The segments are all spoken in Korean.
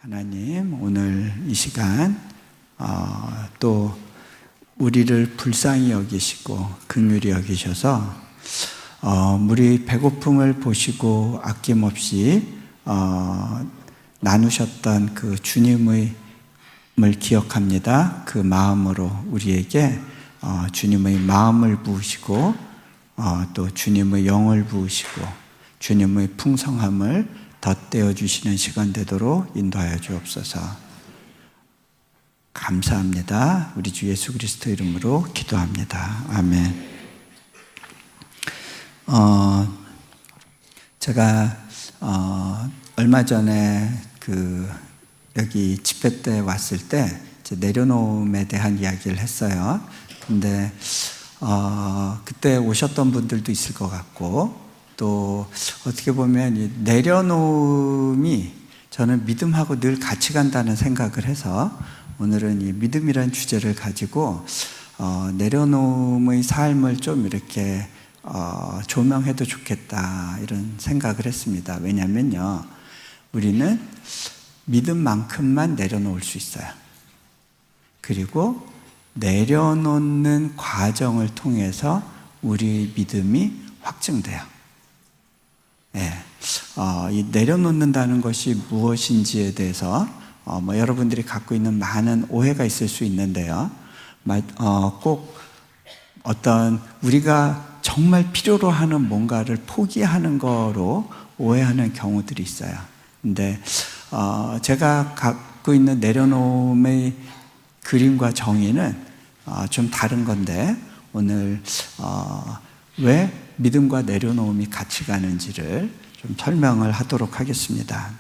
하나님, 오늘 이 시간 또 우리를 불쌍히 여기시고 긍휼히 여기셔서 우리 배고픔을 보시고 아낌없이 나누셨던 그 주님을 기억합니다. 그 마음으로 우리에게 주님의 마음을 부으시고 또 주님의 영을 부으시고 주님의 풍성함을 덧대어 주시는 시간 되도록 인도하여 주옵소서. 감사합니다. 우리 주 예수 그리스도 이름으로 기도합니다. 아멘. 제가 얼마 전에 여기 집회 때 왔을 때 내려놓음에 대한 이야기를 했어요. 근데 그때 오셨던 분들도 있을 것 같고, 또 어떻게 보면 이 내려놓음이 저는 믿음하고 늘 같이 간다는 생각을 해서 오늘은 이 믿음이라는 주제를 가지고 내려놓음의 삶을 좀 이렇게 조명해도 좋겠다 이런 생각을 했습니다. 왜냐면요, 우리는 믿음만큼만 내려놓을 수 있어요. 그리고 내려놓는 과정을 통해서 우리 믿음이 확증돼요. 이 내려놓는다는 것이 무엇인지에 대해서 여러분들이 갖고 있는 많은 오해가 있을 수 있는데요. 꼭 어떤 우리가 정말 필요로 하는 뭔가를 포기하는 거로 오해하는 경우들이 있어요. 근데 제가 갖고 있는 내려놓음의 그림과 정의는 좀 다른 건데, 오늘 왜 믿음과 내려놓음이 같이 가는지를 좀 설명을 하도록 하겠습니다.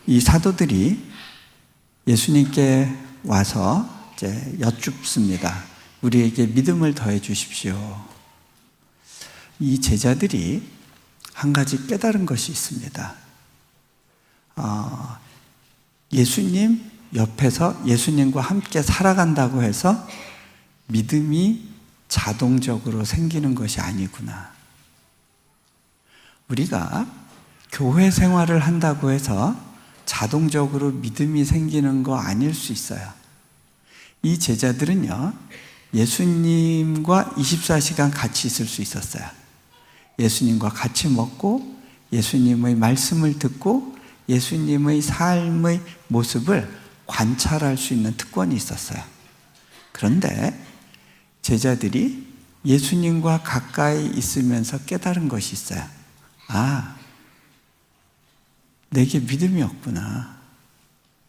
이 사도들이 예수님께 와서 이제 여쭙습니다. 우리에게 믿음을 더해 주십시오. 이 제자들이 한 가지 깨달은 것이 있습니다. 예수님 옆에서 예수님과 함께 살아간다고 해서 믿음이 자동적으로 생기는 것이 아니구나. 우리가 교회 생활을 한다고 해서 자동적으로 믿음이 생기는 거 아닐 수 있어요. 이 제자들은요, 예수님과 24시간 같이 있을 수 있었어요. 예수님과 같이 먹고 예수님의 말씀을 듣고 예수님의 삶의 모습을 관찰할 수 있는 특권이 있었어요. 그런데 제자들이 예수님과 가까이 있으면서 깨달은 것이 있어요. 내게 믿음이 없구나.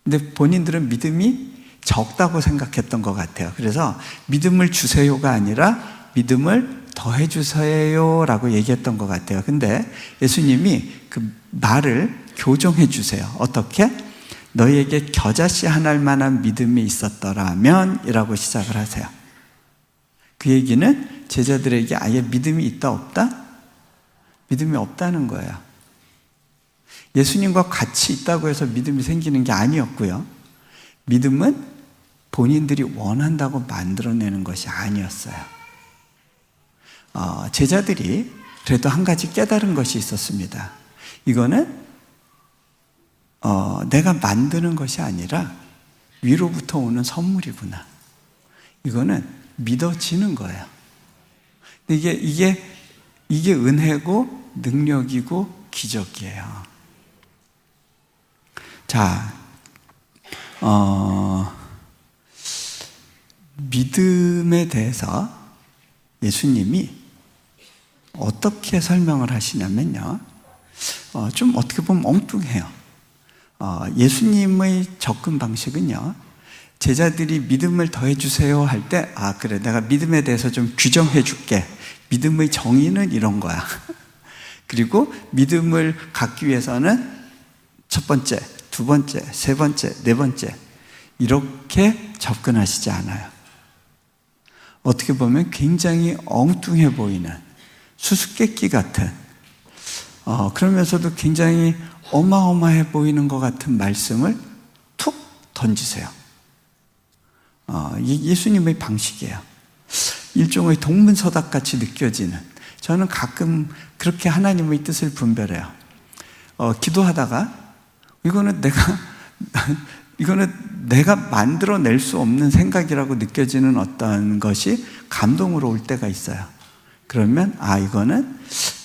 근데 본인들은 믿음이 적다고 생각했던 것 같아요. 그래서 믿음을 주세요가 아니라 믿음을 더해 주세요라고 얘기했던 것 같아요. 근데 예수님이 그 말을 교정해 주세요. 어떻게? 너희에게 겨자씨 하나일 만한 믿음이 있었더라면 이라고 시작을 하세요. 그 얘기는 제자들에게 아예 믿음이 있다 없다? 믿음이 없다는 거예요. 예수님과 같이 있다고 해서 믿음이 생기는 게 아니었고요, 믿음은 본인들이 원한다고 만들어내는 것이 아니었어요. 제자들이 그래도 한 가지 깨달은 것이 있었습니다. 이거는 내가 만드는 것이 아니라 위로부터 오는 선물이구나. 이거는 믿어지는 거예요. 이게 은혜고 능력이고 기적이에요. 자, 믿음에 대해서 예수님이 어떻게 설명을 하시냐면요, 좀 어떻게 보면 엉뚱해요. 예수님의 접근 방식은요, 제자들이 믿음을 더해 주세요 할 때, 그래, 내가 믿음에 대해서 좀 규정해 줄게. 믿음의 정의는 이런 거야. 그리고 믿음을 갖기 위해서는 첫 번째, 두 번째, 세 번째, 네 번째, 이렇게 접근하시지 않아요. 어떻게 보면 굉장히 엉뚱해 보이는, 수수께끼 같은, 그러면서도 굉장히 어마어마해 보이는 것 같은 말씀을 툭 던지세요. 예수님의 방식이에요. 일종의 동문서답 같이 느껴지는, 저는 가끔 그렇게 하나님의 뜻을 분별해요. 기도하다가 이거는 내가 만들어낼 수 없는 생각이라고 느껴지는 어떤 것이 감동으로 올 때가 있어요. 그러면 이거는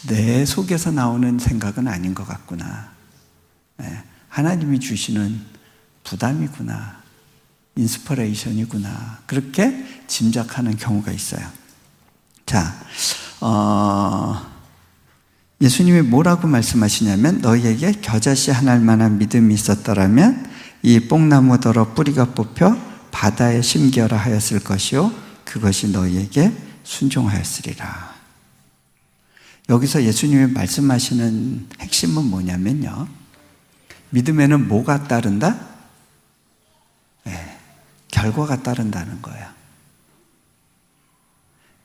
내 속에서 나오는 생각은 아닌 것 같구나. 하나님이 주시는 부담이구나. 인스퍼레이션이구나. 그렇게 짐작하는 경우가 있어요. 자, 예수님이 뭐라고 말씀하시냐면 너희에게 겨자씨 하나일 만한 믿음이 있었더라면 이 뽕나무더러 뿌리가 뽑혀 바다에 심겨라 하였을 것이요 그것이 너희에게 순종하였으리라. 여기서 예수님이 말씀하시는 핵심은 뭐냐면요, 믿음에는 뭐가 따른다? 결과가 따른다는 거예요.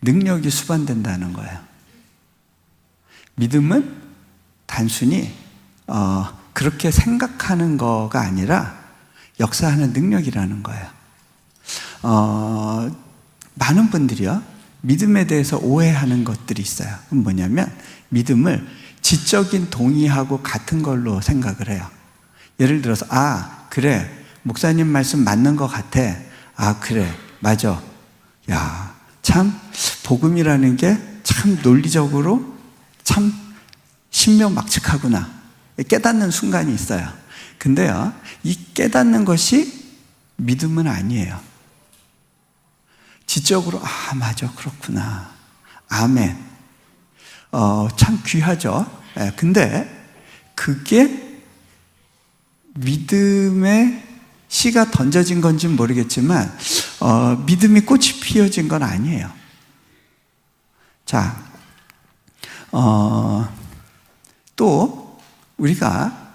능력이 수반된다는 거예요. 믿음은 단순히 그렇게 생각하는 거가 아니라 역사하는 능력이라는 거예요. 많은 분들이요, 믿음에 대해서 오해하는 것들이 있어요. 그건 뭐냐면 믿음을 지적인 동의하고 같은 걸로 생각을 해요. 예를 들어서 그래, 목사님 말씀 맞는 것 같아. 그래, 맞아. 야, 참 복음이라는 게 참 논리적으로 참 신묘막측하구나. 깨닫는 순간이 있어요. 근데요, 이 깨닫는 것이 믿음은 아니에요. 지적으로 맞아, 그렇구나. 아멘. 참 귀하죠. 근데 그게 믿음의 씨가 던져진 건지는 모르겠지만 믿음이 꽃이 피어진 건 아니에요. 자, 또 우리가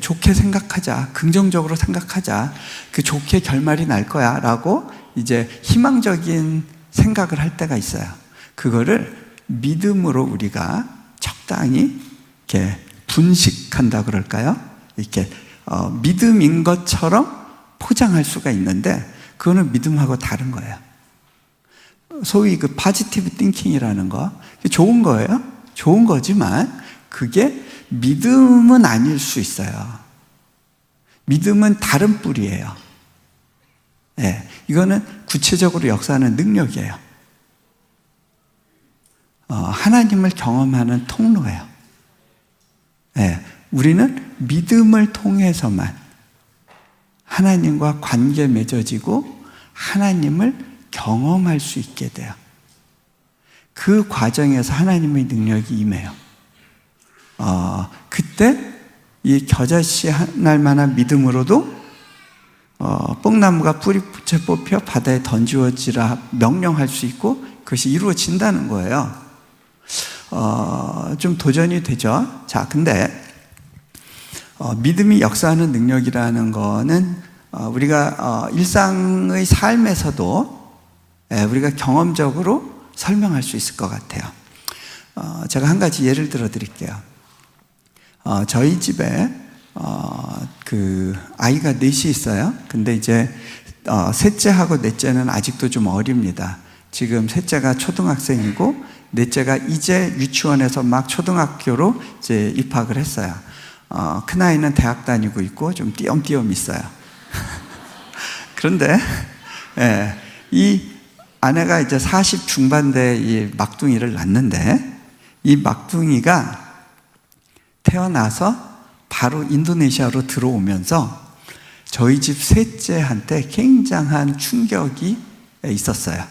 좋게 생각하자, 긍정적으로 생각하자, 그 좋게 결말이 날 거야 라고 이제 희망적인 생각을 할 때가 있어요. 그거를 믿음으로 우리가 적당히 이렇게 분식한다 그럴까요? 이렇게 믿음인 것처럼 포장할 수가 있는데 그거는 믿음하고 다른 거예요. 소위 그 포지티브 띵킹이라는 거, 좋은 거예요. 좋은 거지만 그게 믿음은 아닐 수 있어요. 믿음은 다른 뿌리예요. 이거는 구체적으로 역사하는 능력이에요. 하나님을 경험하는 통로예요. 우리는 믿음을 통해서만 하나님과 관계 맺어지고 하나님을 경험할 수 있게 돼요. 그 과정에서 하나님의 능력이 임해요. 그때 이 겨자씨 하나일 만한 믿음으로도 뽕나무가 뿌리 뽑혀 바다에 던지어지라 명령할 수 있고 그것이 이루어진다는 거예요. 좀 도전이 되죠. 자, 근데 믿음이 역사하는 능력이라는 거는 우리가 일상의 삶에서도 우리가 경험적으로 설명할 수 있을 것 같아요. 제가 한 가지 예를 들어 드릴게요. 저희 집에 그 아이가 넷이 있어요. 근데 이제 셋째하고 넷째는 아직도 좀 어립니다. 지금 셋째가 초등학생이고 넷째가 이제 유치원에서 막 초등학교로 이제 입학을 했어요. 큰 아이는 대학 다니고 있고 좀 띄엄띄엄 있어요. 그런데 이 아내가 이제 40 중반대 이 막둥이를 낳는데 이 막둥이가 태어나서 바로 인도네시아로 들어오면서 저희 집 셋째한테 굉장한 충격이 있었어요.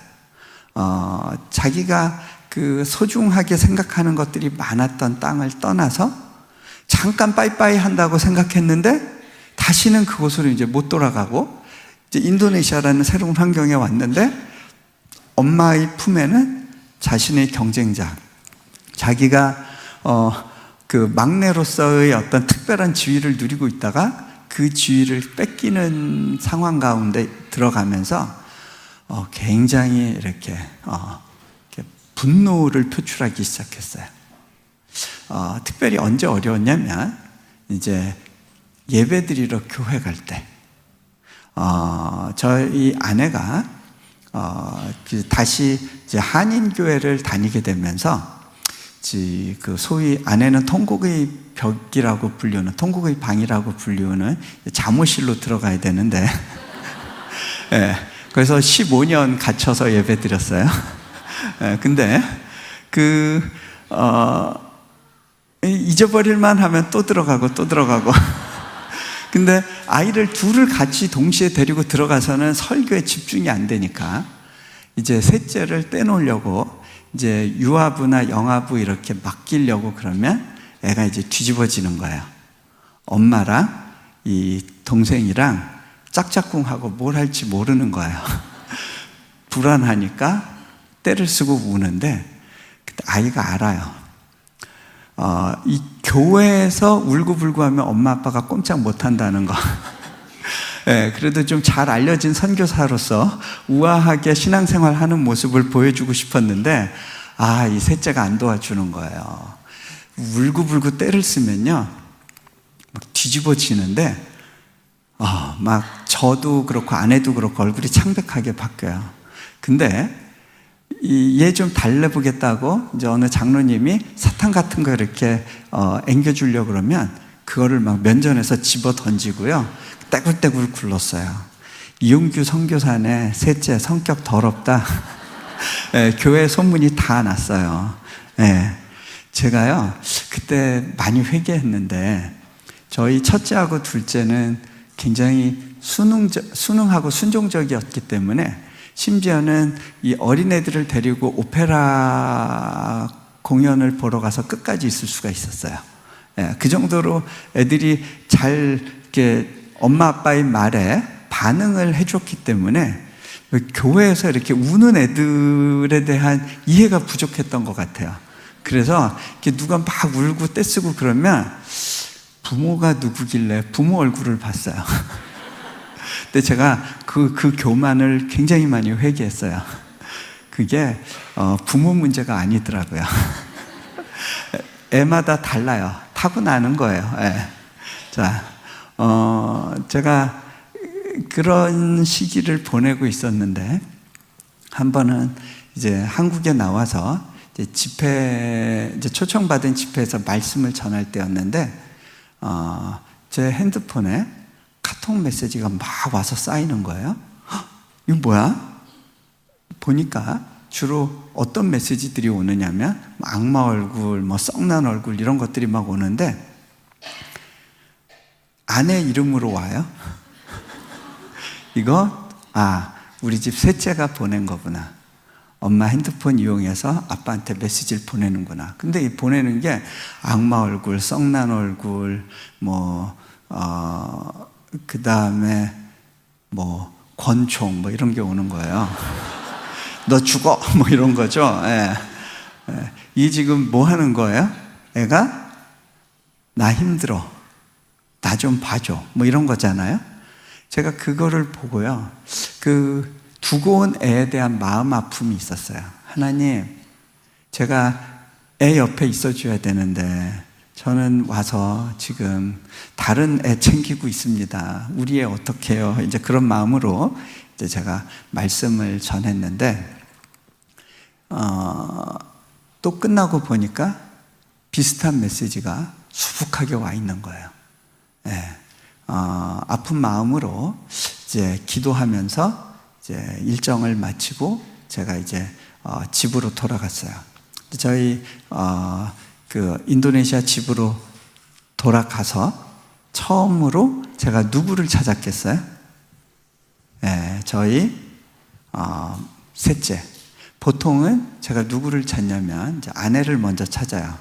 자기가 그 소중하게 생각하는 것들이 많았던 땅을 떠나서 잠깐 빠이빠이 한다고 생각했는데 다시는 그곳으로 이제 못 돌아가고 이제 인도네시아라는 새로운 환경에 왔는데 엄마의 품에는 자신의 경쟁자, 자기가 그 막내로서의 어떤 특별한 지위를 누리고 있다가 그 지위를 뺏기는 상황 가운데 들어가면서 굉장히 이렇게 분노를 표출하기 시작했어요. 특별히 언제 어려웠냐면 이제 예배드리러 교회 갈 때 저희 아내가 다시 이제 한인교회를 다니게 되면서 그 소위 아내는 통곡의 벽이라고 불리우는, 통곡의 방이라고 불리우는 잠옷실로 들어가야 되는데 예, 그래서 15년 갇혀서 예배 드렸어요. 예, 근데 잊어버릴만 하면 또 들어가고 또 들어가고 근데 아이를 둘을 같이 동시에 데리고 들어가서는 설교에 집중이 안 되니까 이제 셋째를 떼놓으려고 이제 유아부나 영아부 이렇게 맡기려고 그러면 애가 이제 뒤집어지는 거예요. 엄마랑 이 동생이랑 짝짝꿍하고 뭘 할지 모르는 거예요. 불안하니까 떼를 쓰고 우는데 그때 아이가 알아요. 이 교회에서 울고불고하면 엄마 아빠가 꼼짝 못한다는 거. 네, 그래도 좀 잘 알려진 선교사로서 우아하게 신앙생활 하는 모습을 보여주고 싶었는데 이 셋째가 안 도와주는 거예요. 울고불고 떼를 쓰면요 막 뒤집어지는데 막 저도 그렇고 아내도 그렇고 얼굴이 창백하게 바뀌어요. 근데 얘 좀 달래보겠다고 이제 어느 장로님이 사탕 같은 거 이렇게 앵겨주려고 그러면 그거를 막 면전에서 집어 던지고요 떼굴떼굴 굴렀어요. 이용규 선교사네 셋째 성격 더럽다. 네, 교회 소문이 다 났어요. 네, 제가요 그때 많이 회개했는데 저희 첫째하고 둘째는 굉장히 순응하고 순종적이었기 때문에 심지어는 이 어린애들을 데리고 오페라 공연을 보러 가서 끝까지 있을 수가 있었어요. 예, 그 정도로 애들이 잘 이렇게 엄마 아빠의 말에 반응을 해줬기 때문에 교회에서 이렇게 우는 애들에 대한 이해가 부족했던 것 같아요. 그래서 이렇게 누가 막 울고 떼쓰고 그러면 부모가 누구길래 부모 얼굴을 봤어요. 근데 제가 그 교만을 굉장히 많이 회개했어요. 그게 부모 문제가 아니더라고요. 애마다 달라요. 타고나는 거예요. 예. 자, 제가 그런 시기를 보내고 있었는데 한 번은 이제 한국에 나와서 이제 초청받은 집회에서 말씀을 전할 때였는데 제 핸드폰에 카톡 메시지가 막 와서 쌓이는 거예요. 이거 뭐야? 보니까 주로 어떤 메시지들이 오느냐면 악마 얼굴, 뭐 썩난 얼굴 이런 것들이 막 오는데 아내 이름으로 와요. 이거 우리 집 셋째가 보낸 거구나. 엄마 핸드폰 이용해서 아빠한테 메시지를 보내는구나. 근데 이 보내는 게 악마 얼굴, 썩난 얼굴, 그 다음에 권총 이런 게 오는 거예요. 너 죽어 이런 거죠. 예. 이 지금 뭐 하는 거예요? 애가 나 힘들어, 나 좀 봐줘 이런 거잖아요. 제가 그거를 보고요 그 두고 온 애에 대한 마음 아픔이 있었어요. 하나님, 제가 애 옆에 있어줘야 되는데 저는 와서 지금 다른 애 챙기고 있습니다. 우리 애 어떻게 해요? 이제 그런 마음으로 이제 제가 말씀을 전했는데 또 끝나고 보니까 비슷한 메시지가 수북하게 와 있는 거예요. 네. 아픈 마음으로 이제 기도하면서 이제 일정을 마치고 제가 이제 집으로 돌아갔어요. 저희 그 인도네시아 집으로 돌아가서 처음으로 제가 누구를 찾았겠어요? 네, 저희 셋째. 보통은 제가 누구를 찾냐면 이제 아내를 먼저 찾아요.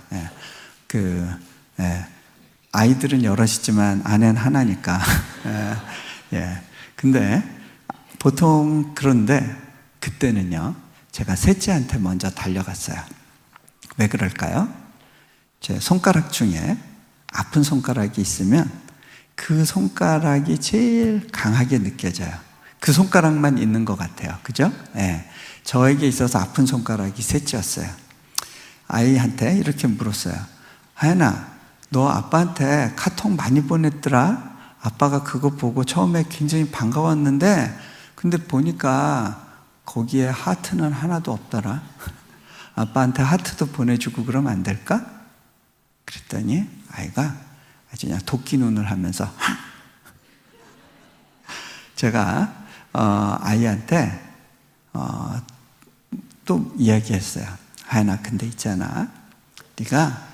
아이들은 여럿이지만 아내는 하나니까. 근데 보통 그런데 그때는요 제가 셋째한테 먼저 달려갔어요. 왜 그럴까요? 제 손가락 중에 아픈 손가락이 있으면 그 손가락이 제일 강하게 느껴져요. 그 손가락만 있는 것 같아요. 그죠? 저에게 있어서 아픈 손가락이 셋째였어요. 아이한테 이렇게 물었어요. 하연아, 너 아빠한테 카톡 많이 보냈더라? 아빠가 그거 보고 처음에 굉장히 반가웠는데 근데 보니까 거기에 하트는 하나도 없더라. 아빠한테 하트도 보내주고 그러면 안 될까? 그랬더니 아이가 아주 그냥 도끼 눈을 하면서 제가 아이한테 또 이야기했어요. 하연아, 근데 있잖아, 네가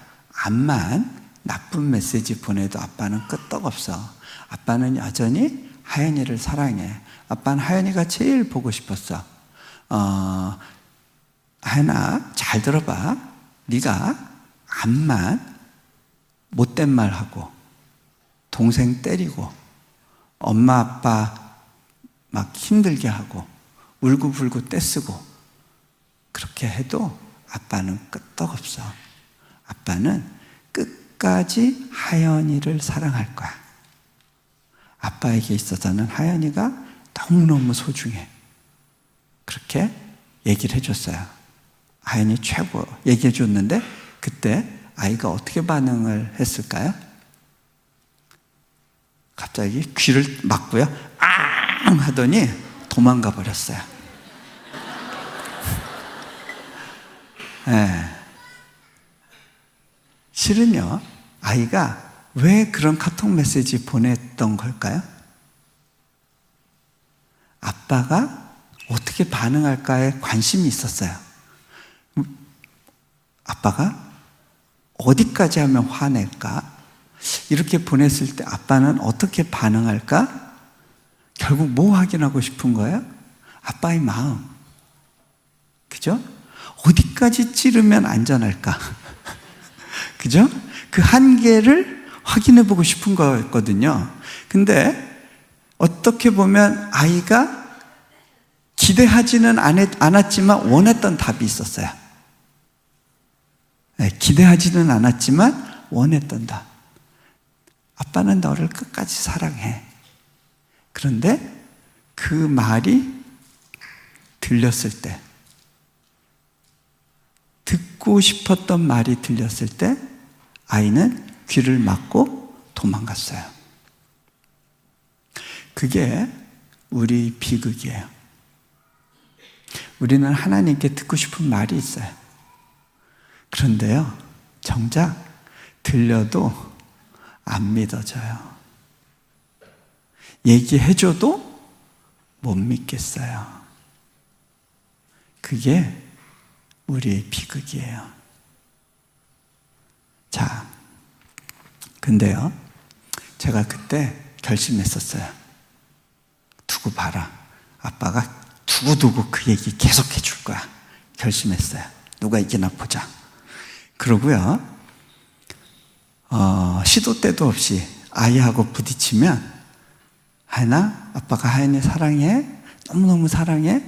암만 나쁜 메시지 보내도 아빠는 끄떡없어. 아빠는 여전히 하연이를 사랑해. 아빠는 하연이가 제일 보고 싶었어. 하연아, 잘 들어봐. 네가 암만 못된 말하고 동생 때리고 엄마 아빠 막 힘들게 하고 울고불고 떼쓰고 그렇게 해도 아빠는 끄떡없어. 아빠는 끝까지 하연이를 사랑할 거야. 아빠에게 있어서는 하연이가 너무너무 소중해. 그렇게 얘기를 해줬어요. 하연이 최고 얘기해 줬는데 그때 아이가 어떻게 반응을 했을까요? 갑자기 귀를 막고요, 앙 하더니 도망가 버렸어요. 네. 실은요, 아이가 왜 그런 카톡 메시지 보냈던 걸까요? 아빠가 어떻게 반응할까에 관심이 있었어요. 아빠가 어디까지 하면 화낼까? 이렇게 보냈을 때 아빠는 어떻게 반응할까? 결국 뭐 확인하고 싶은 거예요? 아빠의 마음. 그죠? 어디까지 찌르면 안전할까? 그죠? 그 한계를 확인해 보고 싶은 거였거든요. 근데 어떻게 보면 아이가 기대하지는 않았지만 원했던 답이 있었어요. 네, 기대하지는 않았지만 원했던 답. 아빠는 너를 끝까지 사랑해. 그런데 그 말이 들렸을 때, 듣고 싶었던 말이 들렸을 때 아이는 귀를 막고 도망갔어요. 그게 우리 비극이에요. 우리는 하나님께 듣고 싶은 말이 있어요. 그런데요, 정작 들려도 안 믿어져요. 얘기해줘도 못 믿겠어요. 그게 우리의 비극이에요. 자, 근데요, 제가 그때 결심했었어요. 두고 봐라. 아빠가 두고두고 그 얘기 계속 해줄 거야. 결심했어요. 누가 이기나 보자. 그러고요, 시도 때도 없이 아이하고 부딪히면, 하연아, 아빠가 하연이 사랑해. 너무너무 사랑해.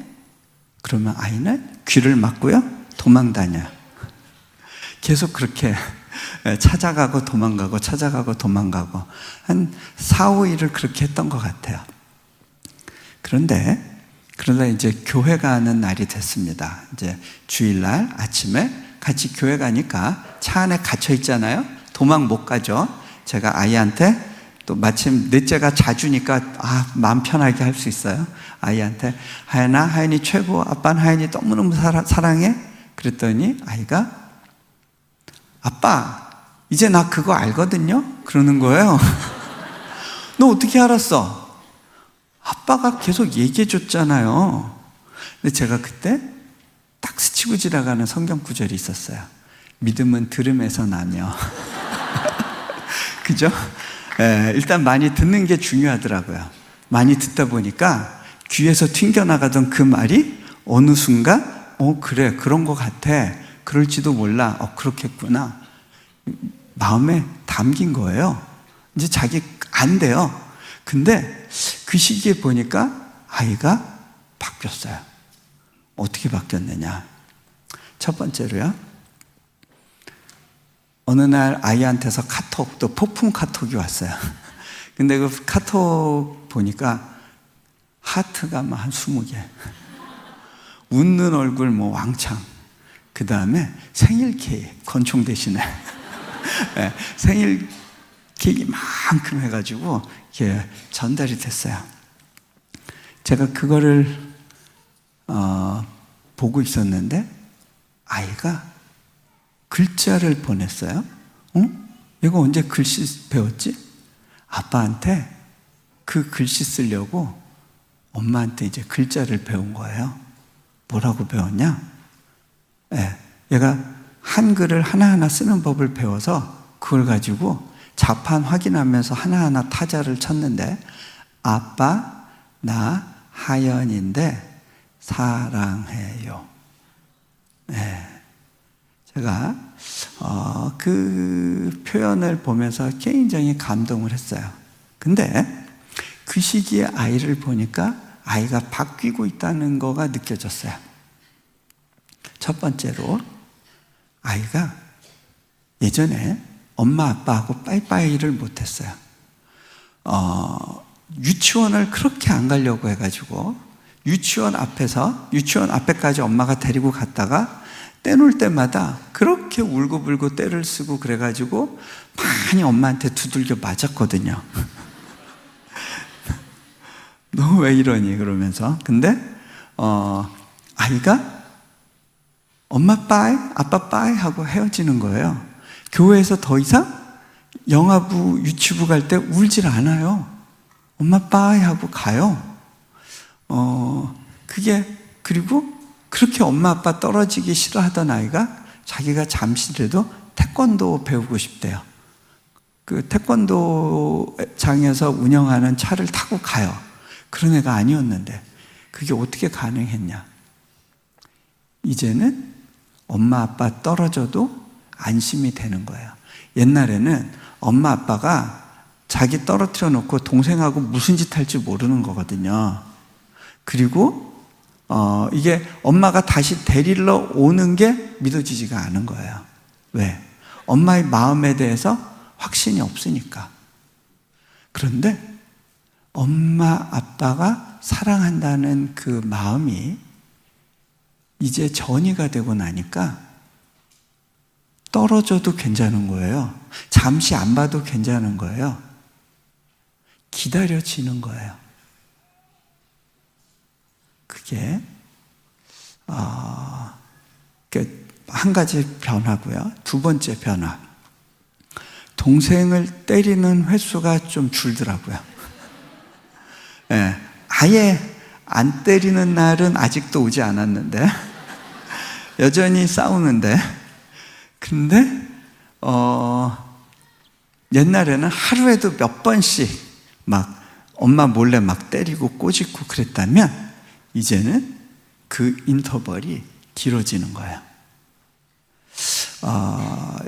그러면 아이는 귀를 막고요, 도망 다녀요. 계속 그렇게 찾아가고 도망가고 찾아가고 도망가고 한 4, 5일을 그렇게 했던 것 같아요. 그러다 이제 교회 가는 날이 됐습니다. 이제 주일날 아침에 같이 교회 가니까 차 안에 갇혀 있잖아요. 도망 못 가죠. 제가 아이한테 또 마침 넷째가 자주니까 마음 편하게 할 수 있어요. 아이한테 하연아, 하연이 최고. 아빠는 하연이 너무너무 사랑해. 그랬더니 아이가 아빠, 이제 나 그거 알거든요? 그러는 거예요. 너 어떻게 알았어? 아빠가 계속 얘기해 줬잖아요. 근데 제가 그때 딱 스치고 지나가는 성경 구절이 있었어요. 믿음은 들음에서 나며. 그죠? 일단 많이 듣는 게 중요하더라고요. 많이 듣다 보니까 귀에서 튕겨나가던 그 말이 어느 순간 그래, 그런 것 같아. 그럴지도 몰라. 그렇겠구나. 마음에 담긴 거예요. 이제 자기 안 돼요. 근데 그 시기에 보니까 아이가 바뀌었어요. 어떻게 바뀌었느냐? 첫 번째로요, 어느 날 아이한테서 또 폭풍 카톡이 왔어요. 근데 그 카톡 보니까 하트가 막 한 20개, 웃는 얼굴 왕창, 그 다음에 생일 케이크, 권총 대신에 네, 생일 케이크 만큼 해가지고 이렇게 전달이 됐어요. 제가 그거를 보고 있었는데 아이가 글자를 보냈어요. 얘가 언제 글씨 배웠지? 아빠한테 그 글씨 쓰려고 엄마한테 이제 글자를 배운 거예요. 뭐라고 배웠냐? 얘가 한글을 하나하나 쓰는 법을 배워서 그걸 가지고 자판 확인하면서 하나하나 타자를 쳤는데, 아빠 나 하연인데 사랑해요. 제가 그 표현을 보면서 굉장히 감동을 했어요. 근데 그 시기에 아이를 보니까 아이가 바뀌고 있다는 거가 느껴졌어요. 첫 번째로, 아이가 예전에 엄마 아빠하고 빠이빠이를 못했어요. 유치원을 그렇게 안 가려고 해가지고 유치원 앞에까지 엄마가 데리고 갔다가 떼놀 때마다 그렇게 울고불고 떼를 쓰고 그래가지고 많이 엄마한테 두들겨 맞았거든요. 너 왜 이러니? 그러면서. 근데 아이가 엄마 빠이, 아빠 빠이 하고 헤어지는 거예요. 교회에서 더 이상 영아부, 유치부 갈 때 울질 않아요. 엄마 빠이 하고 가요. 그리고 그렇게 엄마 아빠 떨어지기 싫어하던 아이가 자기가 잠시라도 태권도 배우고 싶대요. 그 태권도장에서 운영하는 차를 타고 가요. 그런 애가 아니었는데 그게 어떻게 가능했냐? 이제는 엄마 아빠 떨어져도 안심이 되는 거예요. 옛날에는 엄마 아빠가 자기 떨어뜨려 놓고 동생하고 무슨 짓 할지 모르는 거거든요. 그리고 이게 엄마가 다시 데리러 오는 게 믿어지지가 않은 거예요. 왜? 엄마의 마음에 대해서 확신이 없으니까. 그런데 엄마 아빠가 사랑한다는 그 마음이 이제 전이가 되고 나니까 떨어져도 괜찮은 거예요. 잠시 안 봐도 괜찮은 거예요. 기다려지는 거예요. 그게 한 가지 변화고요. 두 번째 변화, 동생을 때리는 횟수가 좀 줄더라고요. 아예 안 때리는 날은 아직도 오지 않았는데 여전히 싸우는데, 근데 옛날에는 하루에도 몇 번씩 막 엄마 몰래 막 때리고 꼬집고 그랬다면 이제는 그 인터벌이 길어지는 거예요.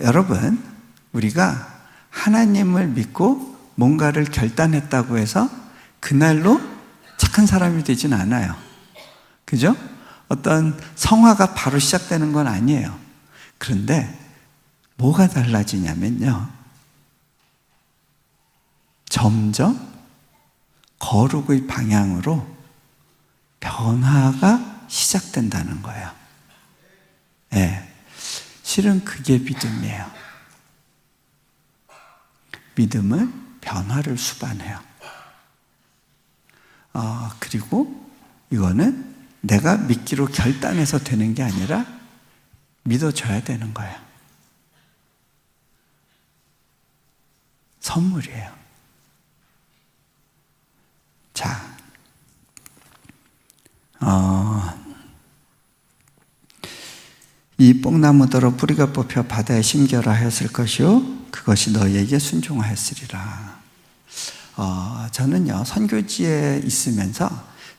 여러분, 우리가 하나님을 믿고 뭔가를 결단했다고 해서 그날로 착한 사람이 되진 않아요. 그죠? 어떤 성화가 바로 시작되는 건 아니에요. 그런데 뭐가 달라지냐면요, 점점 거룩의 방향으로 변화가 시작된다는 거예요. 실은 그게 믿음이에요. 믿음은 변화를 수반해요. 그리고 이거는 내가 믿기로 결단해서 되는 게 아니라 믿어줘야 되는 거예요. 선물이에요. 자, 이 뽕나무더러 뿌리가 뽑혀 바다에 심겨라 하였을 것이요 그것이 너희에게 순종하였으리라. 저는요, 선교지에 있으면서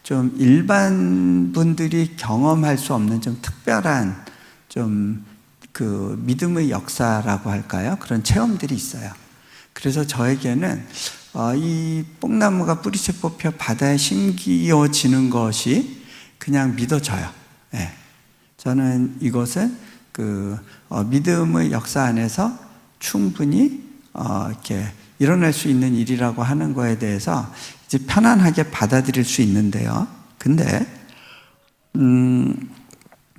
좀 일반 분들이 경험할 수 없는 좀 특별한 좀 그 믿음의 역사라고 할까요? 그런 체험들이 있어요. 그래서 저에게는 이 뽕나무가 뿌리채 뽑혀 바다에 심겨지는 것이 그냥 믿어져요. 저는 이것은 그 믿음의 역사 안에서 충분히 이렇게 일어날 수 있는 일이라고 하는 거에 대해서 이제 편안하게 받아들일 수 있는데요. 근데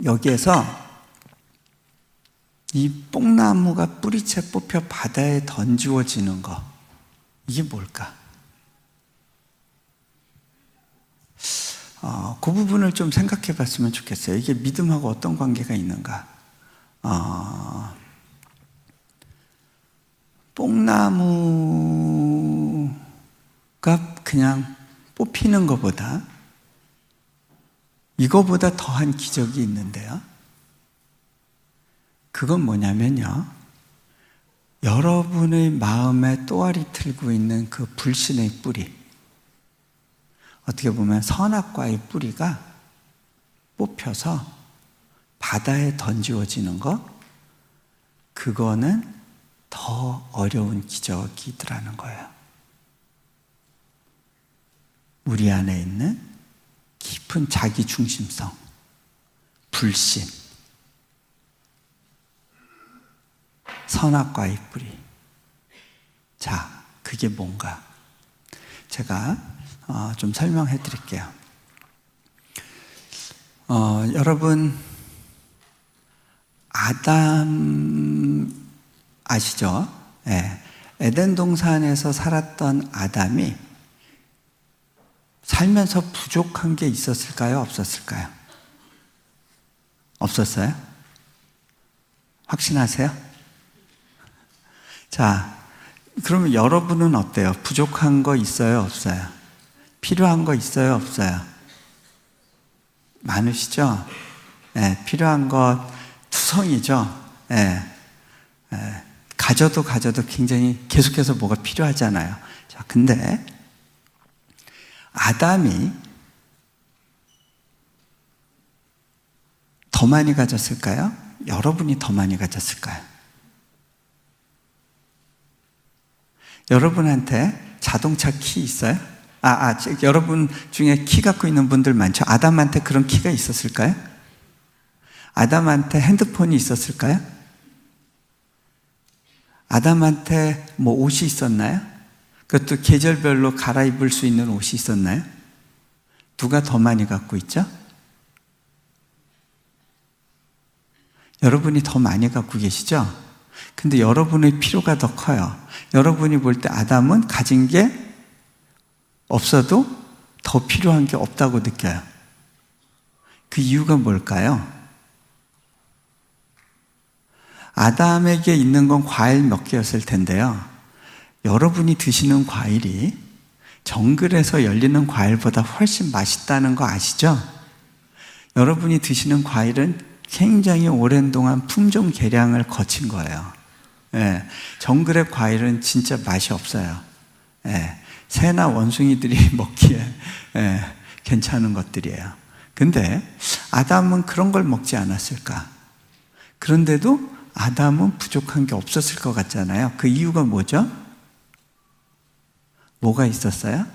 여기에서 이 뽕나무가 뿌리채 뽑혀 바다에 던지워지는 거, 이게 뭘까? 그 부분을 좀 생각해 봤으면 좋겠어요. 이게 믿음하고 어떤 관계가 있는가? 뽕나무가 그냥 뽑히는 것보다 이거보다 더한 기적이 있는데요. 그건 뭐냐면요, 여러분의 마음에 또아리 틀고 있는 그 불신의 뿌리, 어떻게 보면 선악과의 뿌리가 뽑혀서 바다에 던지워지는 것, 그거는 더 어려운 기적이더라는 거예요. 우리 안에 있는 깊은 자기 중심성, 불신, 선악과의 뿌리. 자, 그게 뭔가? 제가 좀 설명해 드릴게요. 여러분, 아담 아시죠? 네. 에덴 동산에서 살았던 아담이 살면서 부족한 게 있었을까요? 없었을까요? 없었어요? 확신하세요? 자, 그러면 여러분은 어때요? 부족한 거 있어요? 없어요? 필요한 거 있어요? 없어요? 많으시죠? 네, 필요한 것 투성이죠? 네. 가져도 굉장히 계속해서 뭐가 필요하잖아요. 자, 근데 아담이 더 많이 가졌을까요? 여러분이 더 많이 가졌을까요? 여러분한테 자동차 키 있어요? 여러분 중에 키 갖고 있는 분들 많죠? 아담한테 그런 키가 있었을까요? 아담한테 핸드폰이 있었을까요? 아담한테 뭐 옷이 있었나요? 그것도 계절별로 갈아입을 수 있는 옷이 있었나요? 누가 더 많이 갖고 있죠? 여러분이 더 많이 갖고 계시죠? 근데 여러분의 필요가 더 커요. 여러분이 볼 때 아담은 가진 게 없어도 더 필요한 게 없다고 느껴요. 그 이유가 뭘까요? 아담에게 있는 건 과일 몇 개였을 텐데요, 여러분이 드시는 과일이 정글에서 열리는 과일보다 훨씬 맛있다는 거 아시죠? 여러분이 드시는 과일은 굉장히 오랜 동안 품종 개량을 거친 거예요. 예, 정글의 과일은 진짜 맛이 없어요. 예, 새나 원숭이들이 먹기에 괜찮은 것들이에요. 근데 아담은 그런 걸 먹지 않았을까? 그런데도 아담은 부족한 게 없었을 것 같잖아요. 그 이유가 뭐죠? 뭐가 있었어요?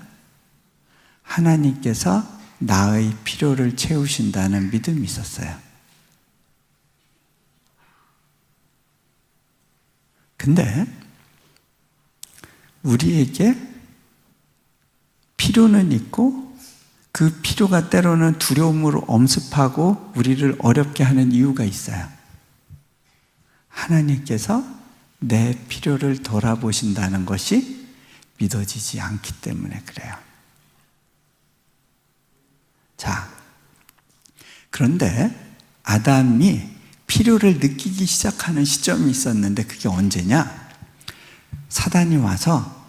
하나님께서 나의 필요를 채우신다는 믿음이 있었어요. 근데 우리에게 필요는 있고 그 필요가 때로는 두려움으로 엄습하고 우리를 어렵게 하는 이유가 있어요. 하나님께서 내 필요를 돌아보신다는 것이 믿어지지 않기 때문에 그래요. 자, 그런데 아담이 필요를 느끼기 시작하는 시점이 있었는데 그게 언제냐? 사단이 와서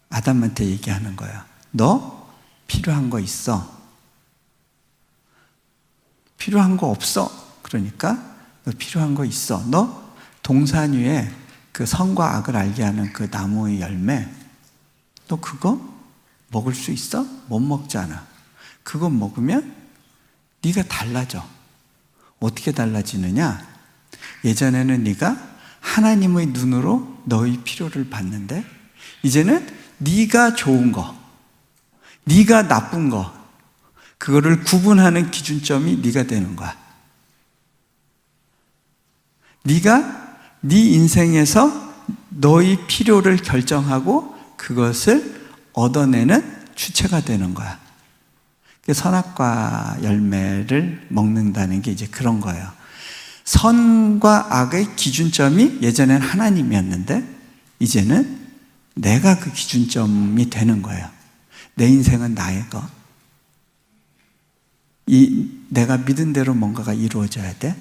아담한테 얘기하는 거예요. 너 필요한 거 있어? 필요한 거 없어? 그러니까 너 필요한 거 있어. 너 동산 위에 그 선과 악을 알게 하는 그 나무의 열매, 너 그거 먹을 수 있어? 못 먹잖아. 그거 먹으면 네가 달라져. 어떻게 달라지느냐? 예전에는 네가 하나님의 눈으로 너의 필요를 봤는데 이제는 네가 좋은 거, 네가 나쁜 거, 그거를 구분하는 기준점이 네가 되는 거야. 네가 네 인생에서 너의 필요를 결정하고 그것을 얻어내는 주체가 되는 거야. 선악과 열매를 먹는다는 게 이제 그런 거예요. 선과 악의 기준점이 예전엔 하나님이었는데 이제는 내가 그 기준점이 되는 거예요. 내 인생은 나의 거. 내가 믿은 대로 뭔가가 이루어져야 돼.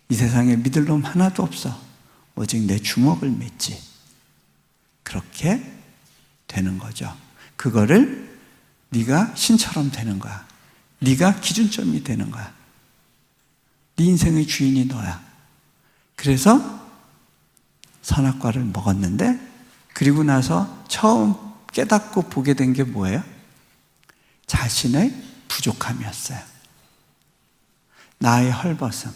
이 세상에 믿을 놈 하나도 없어. 오직 내 주먹을 믿지. 그렇게 되는 거죠. 그거를 네가 신처럼 되는 거야. 네가 기준점이 되는 거야. 네 인생의 주인이 너야. 그래서 선악과를 먹었는데, 그리고 나서 처음 깨닫고 보게 된 게 뭐예요? 자신의 부족함이었어요. 나의 헐벗음.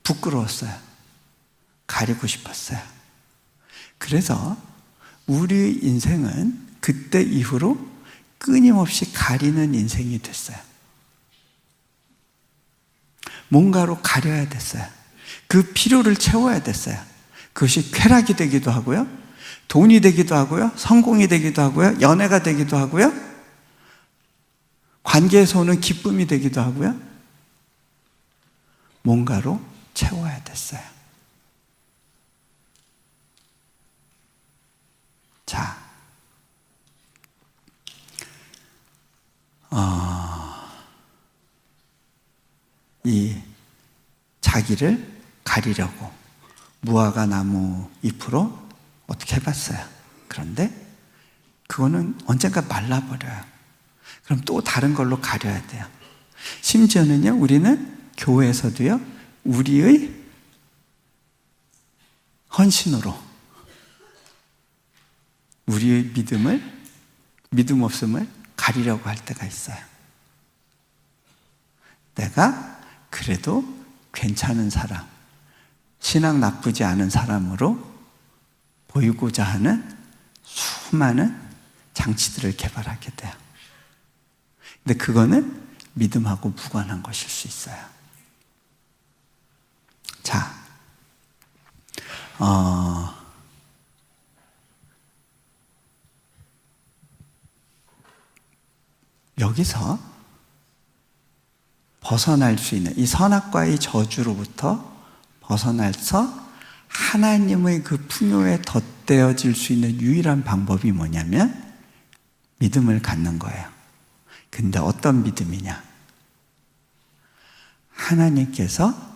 부끄러웠어요. 가리고 싶었어요. 그래서 우리 인생은 그때 이후로 끊임없이 가리는 인생이 됐어요. 뭔가로 가려야 됐어요. 그 필요를 채워야 됐어요. 그것이 쾌락이 되기도 하고요, 돈이 되기도 하고요, 성공이 되기도 하고요, 연애가 되기도 하고요, 관계에서 오는 기쁨이 되기도 하고요. 뭔가로 채워야 됐어요. 자, 이 자기를 가리려고 무화과 나무 잎으로 어떻게 해봤어요. 그런데 그거는 언젠가 말라버려요. 그럼 또 다른 걸로 가려야 돼요. 심지어는요, 우리는 교회에서도요, 우리의 헌신으로 우리의 믿음 없음을 가리려고 할 때가 있어요. 내가 그래도 괜찮은 사람, 신앙 나쁘지 않은 사람으로 보이고자 하는 수많은 장치들을 개발하게 돼요. 근데 그거는 믿음하고 무관한 것일 수 있어요. 자, 여기서 벗어날 수 있는 이 선악과의 저주로부터 벗어나서 하나님의 그 풍요에 덧대어질 수 있는 유일한 방법이 뭐냐면 믿음을 갖는 거예요. 근데 어떤 믿음이냐? 하나님께서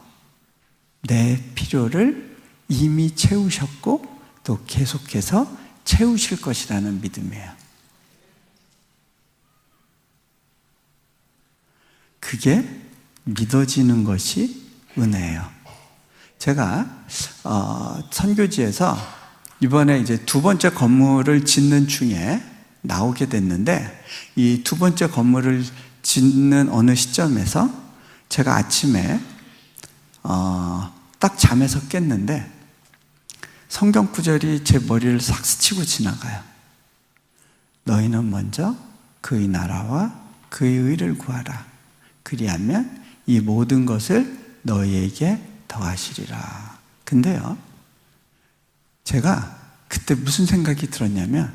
내 필요를 이미 채우셨고 또 계속해서 채우실 것이라는 믿음이에요. 그게 믿어지는 것이 은혜예요. 제가 선교지에서 이번에 이제 두 번째 건물을 짓는 중에 나오게 됐는데, 이 두 번째 건물을 짓는 어느 시점에서 제가 아침에 딱 잠에서 깼는데 성경 구절이 제 머리를 싹 스치고 지나가요. 너희는 먼저 그의 나라와 그의 의를 구하라. 그리하면 이 모든 것을 너희에게 더하시리라. 근데요, 제가 그때 무슨 생각이 들었냐면,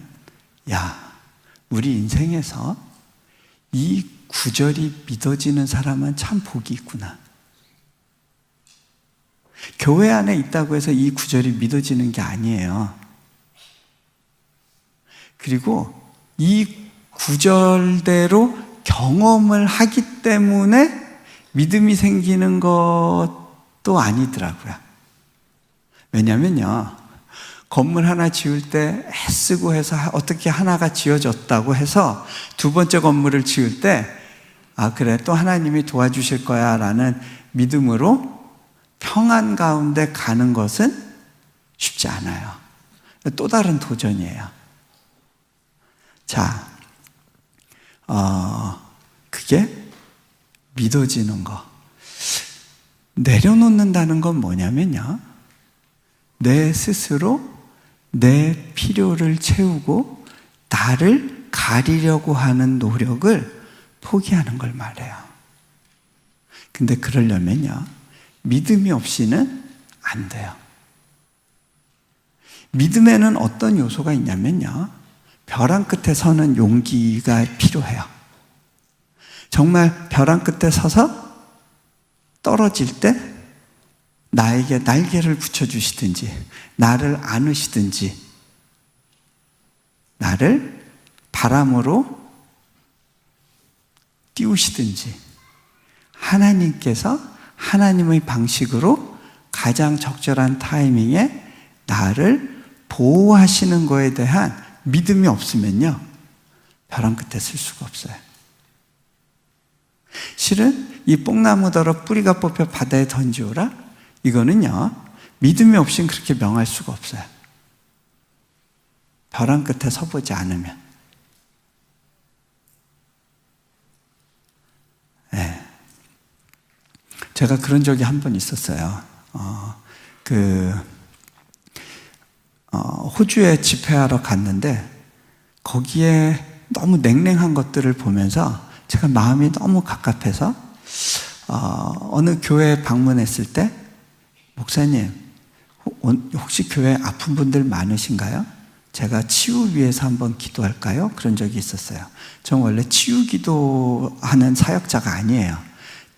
야, 우리 인생에서 이 구절이 믿어지는 사람은 참 복이 있구나. 교회 안에 있다고 해서 이 구절이 믿어지는 게 아니에요. 그리고 이 구절대로 경험을 하기 때문에 믿음이 생기는 것도 아니더라고요. 왜냐면요, 건물 하나 지을 때 애쓰고 해서 어떻게 하나가 지어졌다고 해서 두 번째 건물을 지을 때 그래, 또 하나님이 도와주실 거야 라는 믿음으로 평안 가운데 가는 것은 쉽지 않아요. 또 다른 도전이에요. 자, 그게 믿어지는 거. 내려놓는다는 건 뭐냐면요, 내 스스로 내 필요를 채우고 나를 가리려고 하는 노력을 포기하는 걸 말해요. 근데 그러려면요, 믿음이 없이는 안 돼요. 믿음에는 어떤 요소가 있냐면요, 벼랑 끝에 서는 용기가 필요해요. 정말 벼랑 끝에 서서 떨어질 때 나에게 날개를 붙여주시든지, 나를 안으시든지, 나를 바람으로 띄우시든지, 하나님께서 하나님의 방식으로 가장 적절한 타이밍에 나를 보호하시는 거에 대한 믿음이 없으면요, 벼랑 끝에 쓸 수가 없어요. 실은 이 뽕나무더러 뿌리가 뽑혀 바다에 던지오라, 이거는요, 믿음이 없이는 그렇게 명할 수가 없어요. 벼랑 끝에 서보지 않으면. 네. 제가 그런 적이 한 번 있었어요. 호주에 집회하러 갔는데 거기에 너무 냉랭한 것들을 보면서 제가 마음이 너무 갑갑해서 어느 교회에 방문했을 때, 목사님, 혹시 교회에 아픈 분들 많으신가요? 제가 치유 위해서 한번 기도할까요? 그런 적이 있었어요. 저는 원래 치유 기도하는 사역자가 아니에요.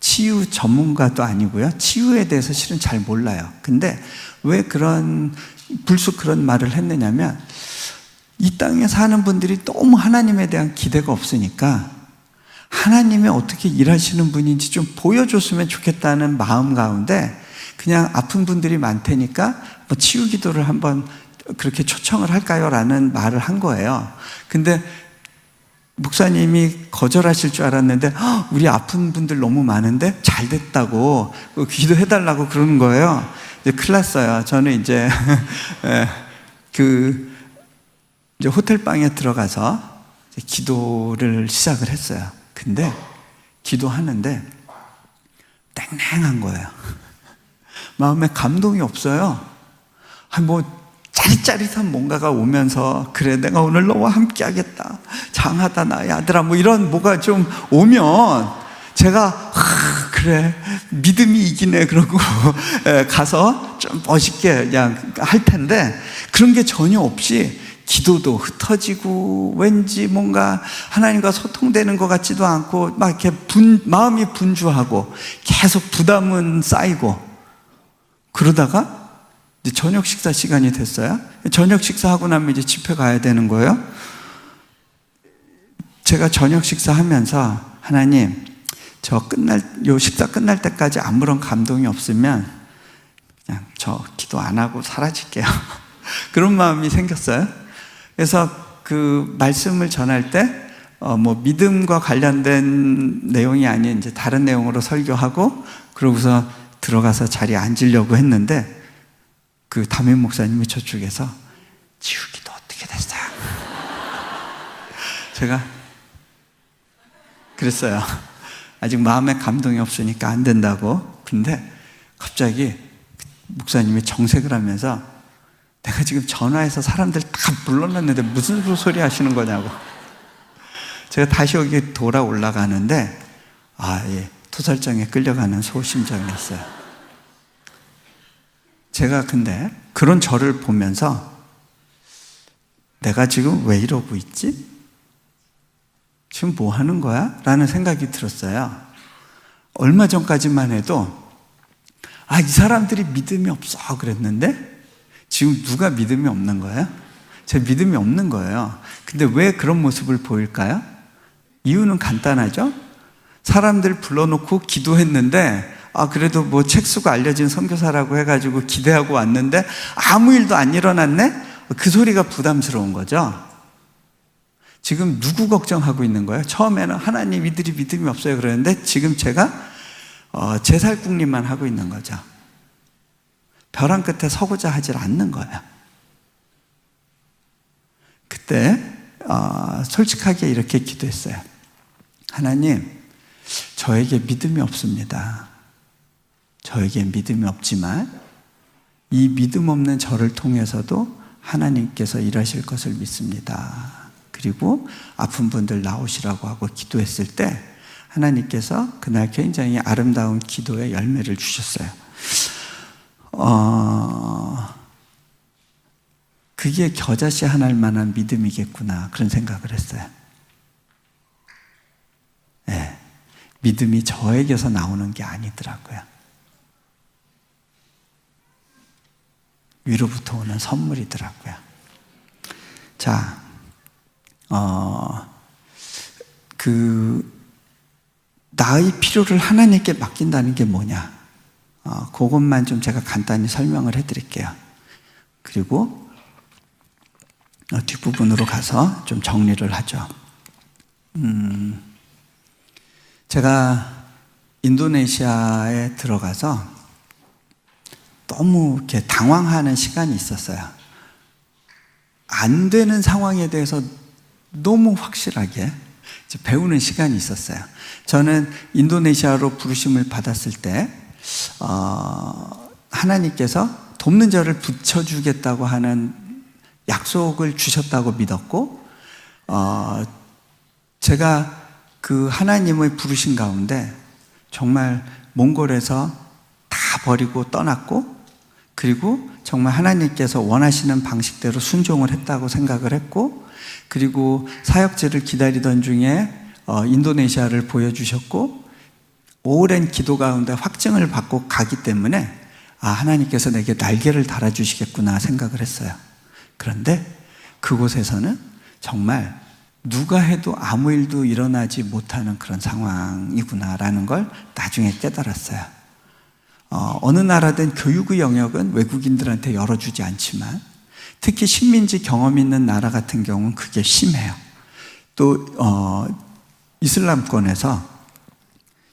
치유 전문가도 아니고요. 치유에 대해서 실은 잘 몰라요. 근데 왜 불쑥 그런 말을 했느냐면, 이 땅에 사는 분들이 너무 하나님에 대한 기대가 없으니까 하나님이 어떻게 일하시는 분인지 좀 보여줬으면 좋겠다는 마음 가운데 그냥 아픈 분들이 많다니까 뭐 치유 기도를 한번 그렇게 초청을 할까요? 라는 말을 한 거예요. 근데 목사님이 거절하실 줄 알았는데 우리 아픈 분들 너무 많은데 잘 됐다고 기도해달라고 그러는 거예요. 이제 큰일 났어요. 저는 이제 이제 호텔방에 들어가서 이제 기도를 시작을 했어요. 근데 기도하는데 땡땡한 거예요. 마음에 감동이 없어요. 짜릿짜릿한 뭔가가 오면서, 그래, 내가 오늘 너와 함께 하겠다, 장하다 나의 아들아, 이런 뭐가 좀 오면 제가 그래, 믿음이 이기네 그러고 가서 좀 멋있게 그냥 할 텐데, 그런 게 전혀 없이 기도도 흩어지고 왠지 뭔가 하나님과 소통되는 것 같지도 않고 막 이렇게 마음이 분주하고 계속 부담은 쌓이고, 그러다가 이제 저녁 식사 시간이 됐어요. 저녁 식사하고 나면 이제 집회 가야 되는 거예요. 제가 저녁 식사하면서, 하나님, 요 식사 끝날 때까지 아무런 감동이 없으면 그냥 저 기도 안 하고 사라질게요. 그런 마음이 생겼어요. 그래서 그 말씀을 전할 때 믿음과 관련된 내용이 아닌 이제 다른 내용으로 설교하고, 그러고서 들어가서 자리에 앉으려고 했는데 그 담임 목사님이 저쪽에서 치유기도 어떻게 됐어요? 제가 그랬어요. 아직 마음에 감동이 없으니까 안 된다고. 근데 갑자기 목사님이 정색을 하면서, 내가 지금 전화해서 사람들 다 불러놨는데 무슨 소리 하시는 거냐고. 제가 다시 여기 돌아 올라가는데 토살장에 끌려가는 소심장이었어요. 제가 근데 그런 저를 보면서 내가 지금 왜 이러고 있지? 지금 뭐 하는 거야? 라는 생각이 들었어요. 얼마 전까지만 해도 이 사람들이 믿음이 없어 그랬는데 지금 누가 믿음이 없는 거예요? 제 믿음이 없는 거예요. 근데 왜 그런 모습을 보일까요? 이유는 간단하죠? 사람들 불러놓고 기도했는데 그래도 뭐 책수가 알려진 선교사라고 해가지고 기대하고 왔는데 아무 일도 안 일어났네? 그 소리가 부담스러운 거죠. 지금 누구 걱정하고 있는 거예요? 처음에는 하나님, 이들이 믿음이 없어요 그러는데 지금 제가 제살궁리만 하고 있는 거죠. 벼랑 끝에 서고자 하질 않는 거예요. 그때 솔직하게 이렇게 기도했어요. 하나님, 저에게 믿음이 없습니다. 저에게 믿음이 없지만 이 믿음 없는 저를 통해서도 하나님께서 일하실 것을 믿습니다. 그리고 아픈 분들 나오시라고 하고 기도했을 때 하나님께서 그날 굉장히 아름다운 기도의 열매를 주셨어요. 그게 겨자씨 하나일 만한 믿음이겠구나, 그런 생각을 했어요. 네, 믿음이 저에게서 나오는 게 아니더라고요. 위로부터 오는 선물이더라고요. 자, 나의 필요를 하나님께 맡긴다는 게 뭐냐? 그것만 좀 제가 간단히 설명을 해드릴게요. 그리고 뒷부분으로 가서 좀 정리를 하죠. 제가 인도네시아에 들어가서 너무 이렇게 당황하는 시간이 있었어요. 안 되는 상황에 대해서 너무 확실하게 배우는 시간이 있었어요. 저는 인도네시아로 부르심을 받았을 때 하나님께서 돕는 자를 붙여주겠다고 하는 약속을 주셨다고 믿었고, 제가 그 하나님의 부르신 가운데 정말 몽골에서 다 버리고 떠났고, 그리고 정말 하나님께서 원하시는 방식대로 순종을 했다고 생각을 했고, 그리고 사역지를 기다리던 중에 인도네시아를 보여주셨고, 오랜 기도 가운데 확증을 받고 가기 때문에 하나님께서 내게 날개를 달아주시겠구나 생각을 했어요. 그런데 그곳에서는 정말 누가 해도 아무 일도 일어나지 못하는 그런 상황이구나라는 걸 나중에 깨달았어요. 어느 나라든 교육의 영역은 외국인들한테 열어주지 않지만 특히 식민지 경험 있는 나라 같은 경우는 그게 심해요. 또 이슬람권에서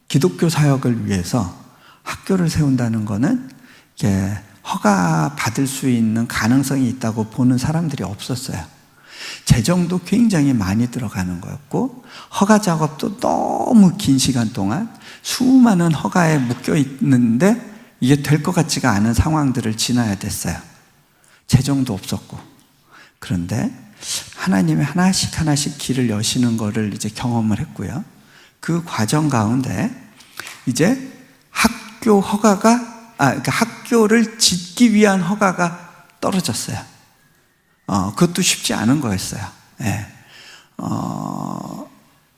기독교 사역을 위해서 학교를 세운다는 것은 허가 받을 수 있는 가능성이 있다고 보는 사람들이 없었어요. 재정도 굉장히 많이 들어가는 거였고, 허가 작업도 너무 긴 시간 동안 수많은 허가에 묶여 있는데 이게 될 것 같지가 않은 상황들을 지나야 됐어요. 재정도 없었고. 그런데 하나님이 하나씩 길을 여시는 거를 이제 경험을 했고요. 그 과정 가운데 이제 학교 허가가 그러니까 학교를 짓기 위한 허가가 떨어졌어요. 그것도 쉽지 않은 거였어요. 예.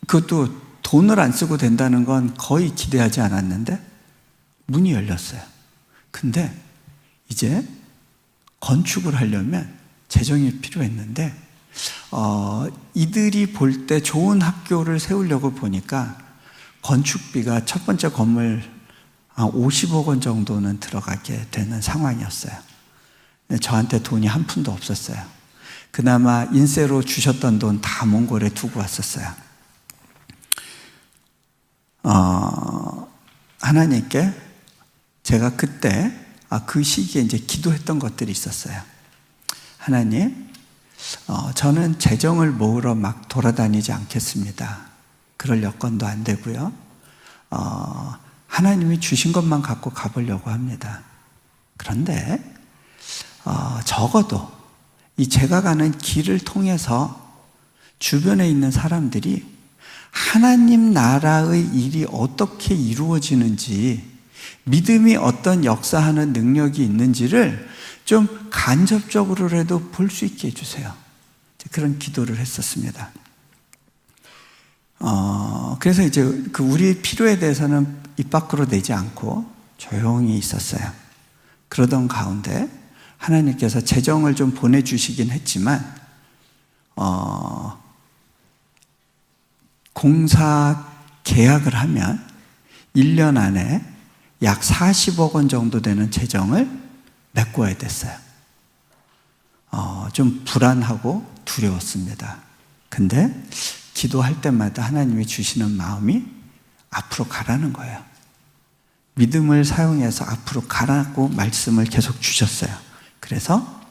그것도 돈을 안 쓰고 된다는 건 거의 기대하지 않았는데 문이 열렸어요. 근데 이제 건축을 하려면 재정이 필요했는데 이들이 볼 때 좋은 학교를 세우려고 보니까 건축비가 첫 번째 건물 50억 원 정도는 들어가게 되는 상황이었어요. 저한테 돈이 한 푼도 없었어요. 그나마 인세로 주셨던 돈 다 몽골에 두고 왔었어요. 하나님께 제가 그때 그 시기에 이제 기도했던 것들이 있었어요. 하나님, 저는 재정을 모으러 막 돌아다니지 않겠습니다. 그럴 여건도 안 되고요. 하나님이 주신 것만 갖고 가보려고 합니다. 그런데 적어도 이 제가 가는 길을 통해서 주변에 있는 사람들이 하나님 나라의 일이 어떻게 이루어지는지, 믿음이 어떤 역사하는 능력이 있는지를 좀 간접적으로라도 볼 수 있게 해주세요. 그런 기도를 했었습니다. 그래서 이제 그 우리의 필요에 대해서는 입 밖으로 내지 않고 조용히 있었어요. 그러던 가운데 하나님께서 재정을 좀 보내주시긴 했지만 공사 계약을 하면 1년 안에 약 40억 원 정도 되는 재정을 메꿔야 됐어요. 좀 불안하고 두려웠습니다. 근데 기도할 때마다 하나님이 주시는 마음이 앞으로 가라는 거예요. 믿음을 사용해서 앞으로 가라고 말씀을 계속 주셨어요. 그래서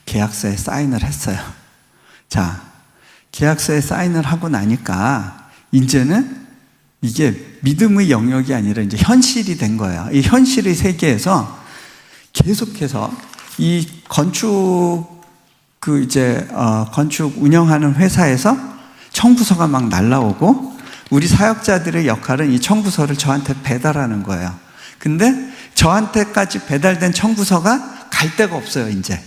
계약서에 사인을 했어요. 자, 계약서에 사인을 하고 나니까 이제는 이게 믿음의 영역이 아니라 이제 현실이 된 거예요. 이 현실의 세계에서 계속해서 이 건축 건축 운영하는 회사에서 청구서가 막 날라오고, 우리 사역자들의 역할은 이 청구서를 저한테 배달하는 거예요. 근데 저한테까지 배달된 청구서가 갈 데가 없어요. 이제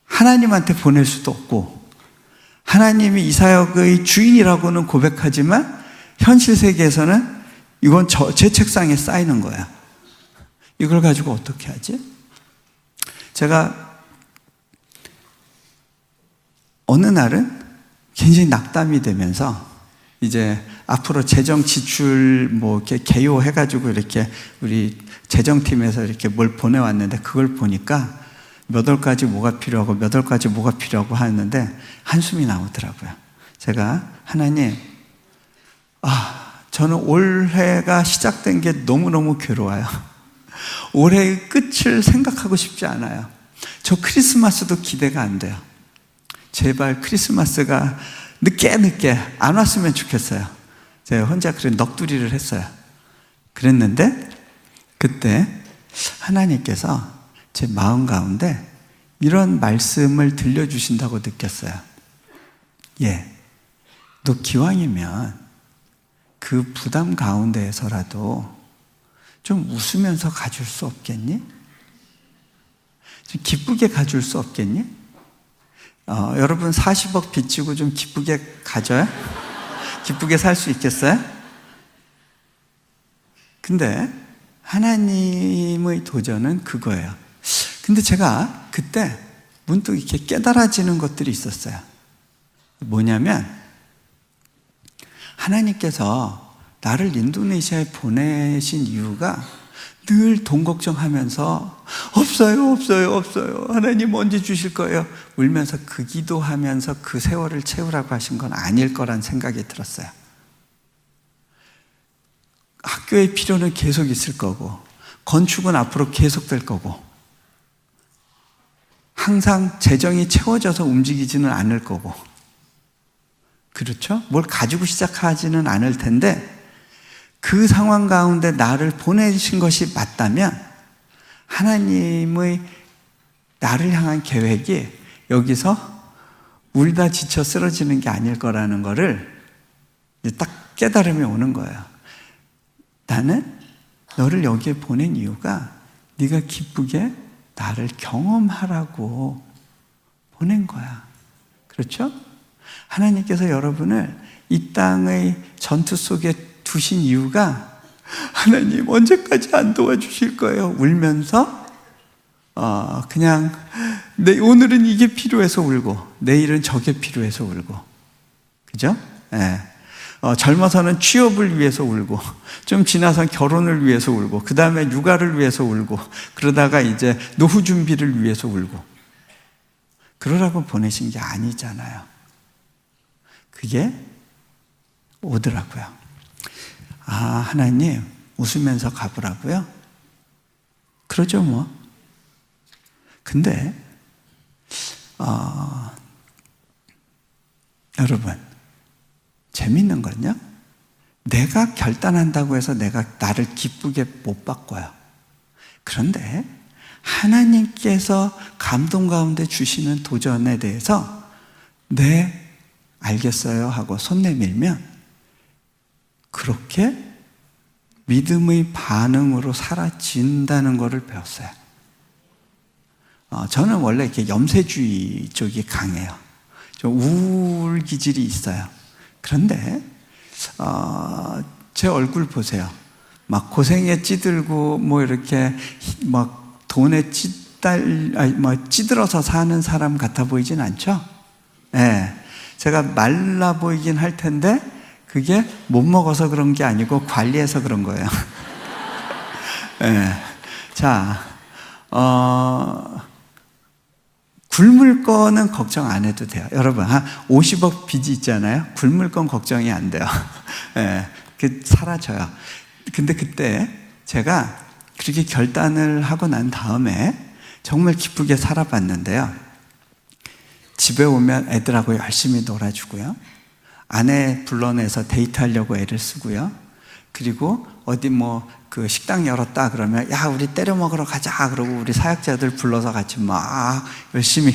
하나님한테 보낼 수도 없고, 하나님이 이 사역의 주인이라고는 고백하지만 현실 세계에서는 이건 제 책상에 쌓이는 거야. 이걸 가지고 어떻게 하지? 제가 어느 날은 굉장히 낙담이 되면서 이제 앞으로 재정 지출 뭐 이렇게 개요해가지고 이렇게 우리 재정팀에서 이렇게 뭘 보내왔는데 그걸 보니까 몇 월까지 뭐가 필요하고 몇 월까지 뭐가 필요하고 하는데 한숨이 나오더라고요. 제가 하나님, 저는 올해가 시작된 게 너무너무 괴로워요. 올해의 끝을 생각하고 싶지 않아요. 저 크리스마스도 기대가 안 돼요. 제발 크리스마스가 늦게 안 왔으면 좋겠어요. 제가 혼자 그런 넋두리를 했어요. 그랬는데 그때 하나님께서 제 마음 가운데 이런 말씀을 들려주신다고 느꼈어요. 너 기왕이면 그 부담 가운데에서라도 좀 웃으면서 가줄 수 없겠니? 좀 기쁘게 가줄 수 없겠니? 여러분 40억 빚지고 좀 기쁘게 가져요? 기쁘게 살 수 있겠어요? 근데 하나님의 도전은 그거예요. 근데 제가 그때 문득 이렇게 깨달아지는 것들이 있었어요. 뭐냐면 하나님께서 나를 인도네시아에 보내신 이유가 늘 돈 걱정하면서 없어요 하나님 언제 주실 거예요? 울면서 그 기도하면서 그 세월을 채우라고 하신 건 아닐 거란 생각이 들었어요. 학교의 필요는 계속 있을 거고 건축은 앞으로 계속될 거고 항상 재정이 채워져서 움직이지는 않을 거고, 그렇죠? 뭘 가지고 시작하지는 않을 텐데 그 상황 가운데 나를 보내신 것이 맞다면 하나님의 나를 향한 계획이 여기서 울다 지쳐 쓰러지는 게 아닐 거라는 거를 딱 깨달음이 오는 거예요. 나는 너를 여기에 보낸 이유가 네가 기쁘게 나를 경험하라고 보낸 거야. 그렇죠? 하나님께서 여러분을 이 땅의 전투 속에 두신 이유가 하나님 언제까지 안 도와주실 거예요? 울면서 그냥 오늘은 이게 필요해서 울고 내일은 저게 필요해서 울고, 그죠? 젊어서는 취업을 위해서 울고 좀 지나선 결혼을 위해서 울고 그 다음에 육아를 위해서 울고 그러다가 이제 노후 준비를 위해서 울고, 그러라고 보내신 게 아니잖아요. 그게 오더라고요. 하나님 웃으면서 가보라고요? 그러죠 뭐. 근데 여러분 재밌는 건요, 내가 결단한다고 해서 내가 나를 기쁘게 못 바꿔요. 그런데 하나님께서 감동 가운데 주시는 도전에 대해서 네 알겠어요 하고 손 내밀면 그렇게 믿음의 반응으로 사라진다는 것을 배웠어요. 저는 원래 이렇게 염세주의 쪽이 강해요. 좀 우울 기질이 있어요. 그런데 제 얼굴 보세요. 막 고생에 찌들고 뭐 이렇게 막 돈에 찌들어서 사는 사람 같아 보이진 않죠? 제가 말라 보이긴 할 텐데 그게 못 먹어서 그런 게 아니고 관리해서 그런 거예요. 자, 굶을 거는 걱정 안 해도 돼요. 여러분, 한 50억 빚이 있잖아요. 굶을 건 걱정이 안 돼요. 그 사라져요. 근데 그때 제가 그렇게 결단을 하고 난 다음에 정말 기쁘게 살아봤는데요. 집에 오면 애들하고 열심히 놀아주고요. 아내 불러내서 데이트하려고 애를 쓰고요. 그리고 어디 그 식당 열었다 그러면 야 우리 때려 먹으러 가자 그러고 우리 사역자들 불러서 같이 막 열심히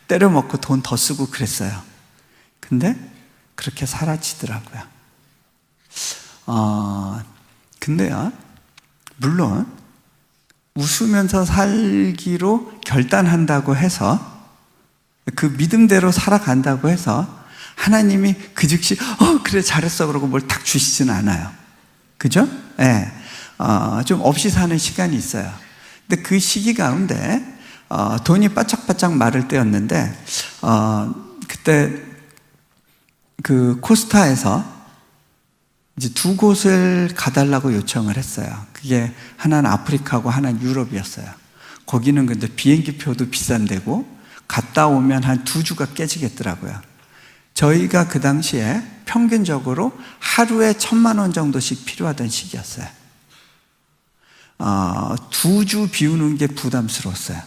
때려 먹고 돈 더 쓰고 그랬어요. 근데 그렇게 사라지더라고요. 근데요, 물론 웃으면서 살기로 결단한다고 해서 그 믿음대로 살아간다고 해서 하나님이 그 즉시 그래 잘했어 그러고 뭘 탁 주시지는 않아요. 그죠? 좀 없이 사는 시간이 있어요. 근데 그 시기 가운데 돈이 바짝바짝 마를 때였는데 그때 그 코스타에서 이제 두 곳을 가달라고 요청을 했어요. 그게 하나는 아프리카고 하나는 유럽이었어요. 거기는 근데 비행기 표도 비싼데고 갔다 오면 한 2주가 깨지겠더라고요. 저희가 그 당시에 평균적으로 하루에 1,000만 원 정도씩 필요하던 시기였어요. 2주 비우는 게 부담스러웠어요.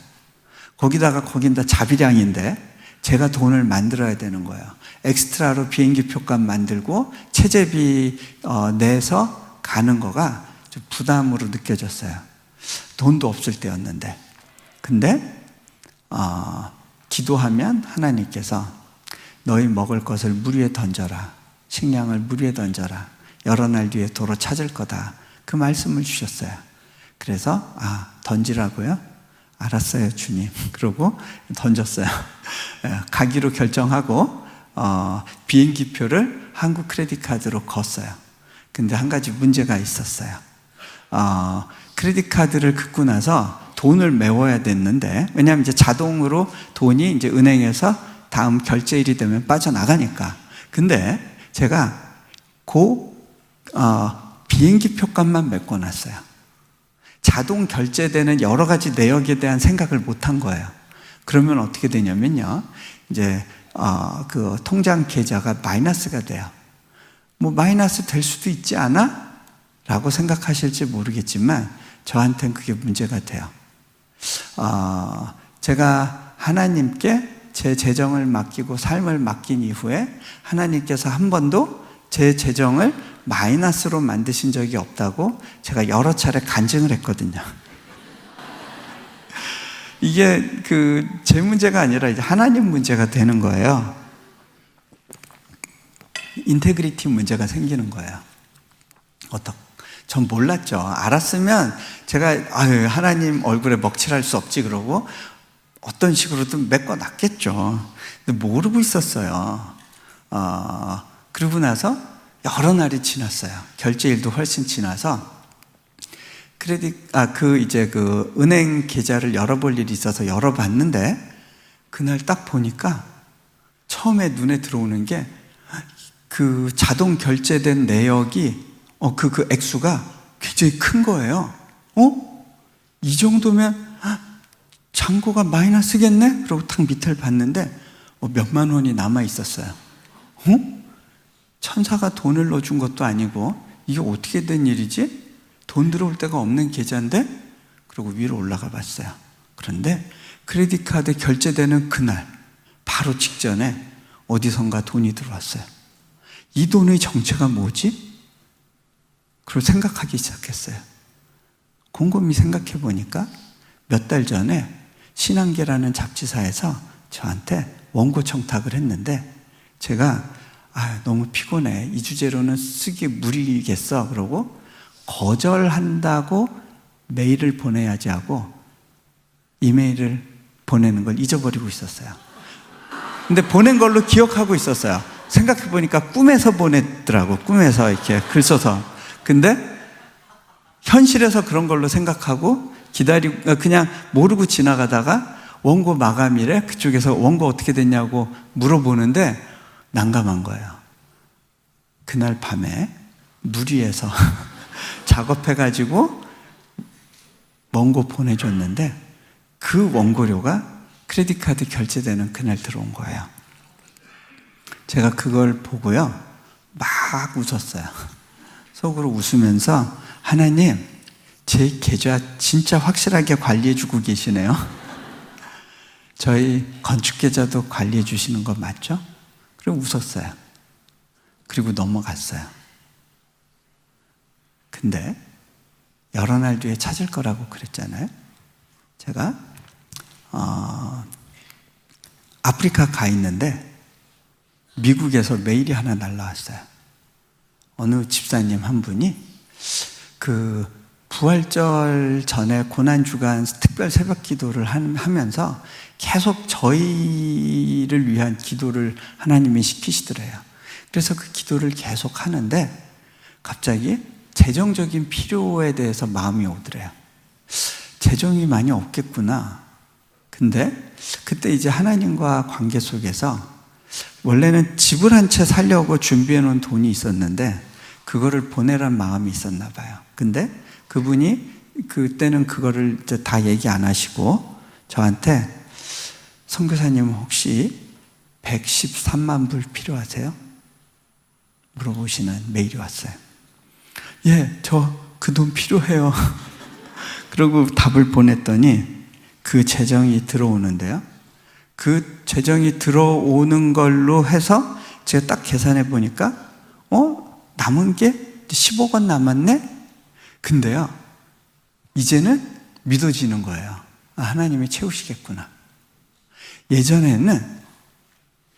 거기다 자비량인데 제가 돈을 만들어야 되는 거예요. 엑스트라로 비행기 표값 만들고 체재비 내서 가는 거가 좀 부담으로 느껴졌어요. 돈도 없을 때였는데. 근데 기도하면 하나님께서 너희 먹을 것을 물 위에 던져라. 식량을 물 위에 던져라. 여러 날 뒤에 도로 찾을 거다. 그 말씀을 주셨어요. 그래서 던지라고요? 알았어요, 주님. 그러고 던졌어요. 가기로 결정하고 비행기 표를 한국 크레딧 카드로 걷어요. 근데 한 가지 문제가 있었어요. 크레딧 카드를 긋고 나서 돈을 메워야 됐는데, 왜냐하면 이제 자동으로 돈이 이제 은행에서 다음 결제일이 되면 빠져나가니까. 근데 제가 비행기 표값만 메꿔놨어요. 자동 결제되는 여러 가지 내역에 대한 생각을 못한 거예요. 그러면 어떻게 되냐면요, 이제 그 통장 계좌가 마이너스가 돼요. 뭐 마이너스 될 수도 있지 않아? 라고 생각하실지 모르겠지만 저한테는 그게 문제가 돼요. 제가 하나님께 제 재정을 맡기고 삶을 맡긴 이후에 하나님께서 한 번도 제 재정을 마이너스로 만드신 적이 없다고 제가 여러 차례 간증을 했거든요. 이게 제 문제가 아니라 이제 하나님 문제가 되는 거예요. 인테그리티 문제가 생기는 거예요. 전 몰랐죠. 알았으면 제가 하나님 얼굴에 먹칠할 수 없지 그러고 어떤 식으로든 메꿔놨겠죠. 근데 모르고 있었어요. 그러고 나서 여러 날이 지났어요. 결제일도 훨씬 지나서 은행 계좌를 열어볼 일이 있어서 열어봤는데 그날 딱 보니까 처음에 눈에 들어오는 게 그 자동 결제된 내역이 그 액수가 굉장히 큰 거예요. 이 정도면 잔고가 마이너스겠네? 그러고 탁 밑을 봤는데 몇만 원이 남아 있었어요. 천사가 돈을 넣어준 것도 아니고 이게 어떻게 된 일이지? 돈 들어올 데가 없는 계좌인데? 그리고 위로 올라가 봤어요. 그런데 크레딧 카드 결제되는 그날 바로 직전에 어디선가 돈이 들어왔어요. 이 돈의 정체가 뭐지? 그걸 생각하기 시작했어요. 곰곰이 생각해 보니까 몇 달 전에 신한계라는 잡지사에서 저한테 원고 청탁을 했는데 제가 너무 피곤해. 이 주제로는 쓰기 무리겠어. 그러고 거절한다고 메일을 보내야지 하고 이메일을 보내는 걸 잊어버리고 있었어요. 근데 보낸 걸로 기억하고 있었어요. 생각해 보니까 꿈에서 보냈더라고. 꿈에서 이렇게 글 써서. 근데 현실에서 그런 걸로 생각하고 그냥 모르고 지나가다가 원고 마감일에 그쪽에서 원고 어떻게 됐냐고 물어보는데 난감한 거예요. 그날 밤에 물 위에서 작업해가지고 원고 보내줬는데 그 원고료가 크레딧 카드 결제되는 그날 들어온 거예요. 제가 그걸 보고요 막 웃었어요. 속으로 웃으면서 하나님, 제 계좌 진짜 확실하게 관리해주고 계시네요. 저희 건축 계좌도 관리해 주시는 거 맞죠? 그리고 웃었어요. 그리고 넘어갔어요. 근데 여러 날 뒤에 찾을 거라고 그랬잖아요. 제가 아프리카 가 있는데 미국에서 메일이 하나 날라왔어요. 어느 집사님 한 분이 부활절 전에 고난주간 특별 새벽 기도를 하면서 계속 저희를 위한 기도를 하나님이 시키시더래요. 그래서 그 기도를 계속 하는데 갑자기 재정적인 필요에 대해서 마음이 오더래요. 재정이 많이 없겠구나. 근데 그때 이제 하나님과 관계 속에서 원래는 집을 한 채 살려고 준비해 놓은 돈이 있었는데 그거를 보내란 마음이 있었나 봐요. 근데 그분이 그때는 그거를 이제 다 얘기 안 하시고 저한테 선교사님 혹시 113만 불 필요하세요? 물어보시는 메일이 왔어요. 예, 저 그 돈 필요해요. 그리고 답을 보냈더니 그 재정이 들어오는데요. 그 재정이 들어오는 걸로 해서 제가 딱 계산해 보니까 남은 게 10억 원 남았네? 근데요, 이제는 믿어지는 거예요. 아, 하나님이 채우시겠구나. 예전에는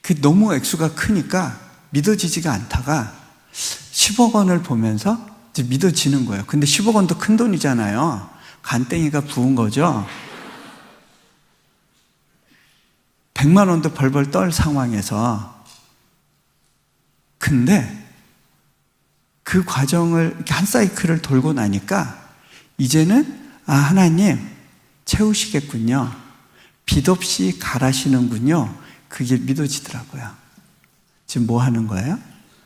그 너무 액수가 크니까 믿어지지가 않다가 10억 원을 보면서 이제 믿어지는 거예요. 근데 10억 원도 큰 돈이잖아요. 간땡이가 부은 거죠. 100만 원도 벌벌 떨 상황에서. 근데 그 과정을 이렇게 한 사이클을 돌고 나니까 이제는 아, 하나님 채우시겠군요. 빚 없이 갈아시는군요. 그게 믿어지더라고요. 지금 뭐 하는 거예요?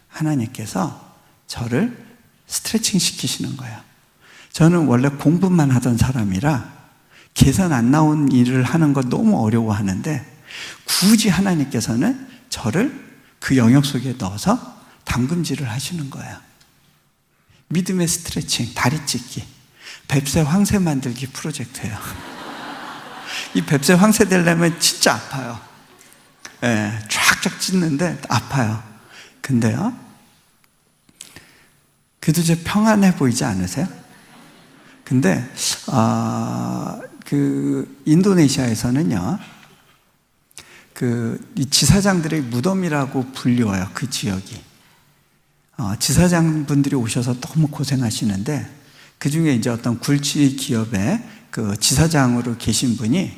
하나님께서 저를 스트레칭 시키시는 거예요. 저는 원래 공부만 하던 사람이라 계산 안 나온 일을 하는 거 너무 어려워하는데 굳이 하나님께서는 저를 그 영역 속에 넣어서 담금질을 하시는 거예요. 믿음의 스트레칭, 다리 찢기, 뱁새 황새 만들기 프로젝트예요. 이 뱁새 황새 되려면 진짜 아파요. 예, 쫙쫙 찢는데 아파요. 근데요, 그래도 이제 평안해 보이지 않으세요? 근데 그 인도네시아에서는요, 이 지사장들의 무덤이라고 불리워요. 그 지역이. 지사장분들이 오셔서 너무 고생하시는데 그 중에 이제 어떤 굴지 기업의 그 지사장으로 계신 분이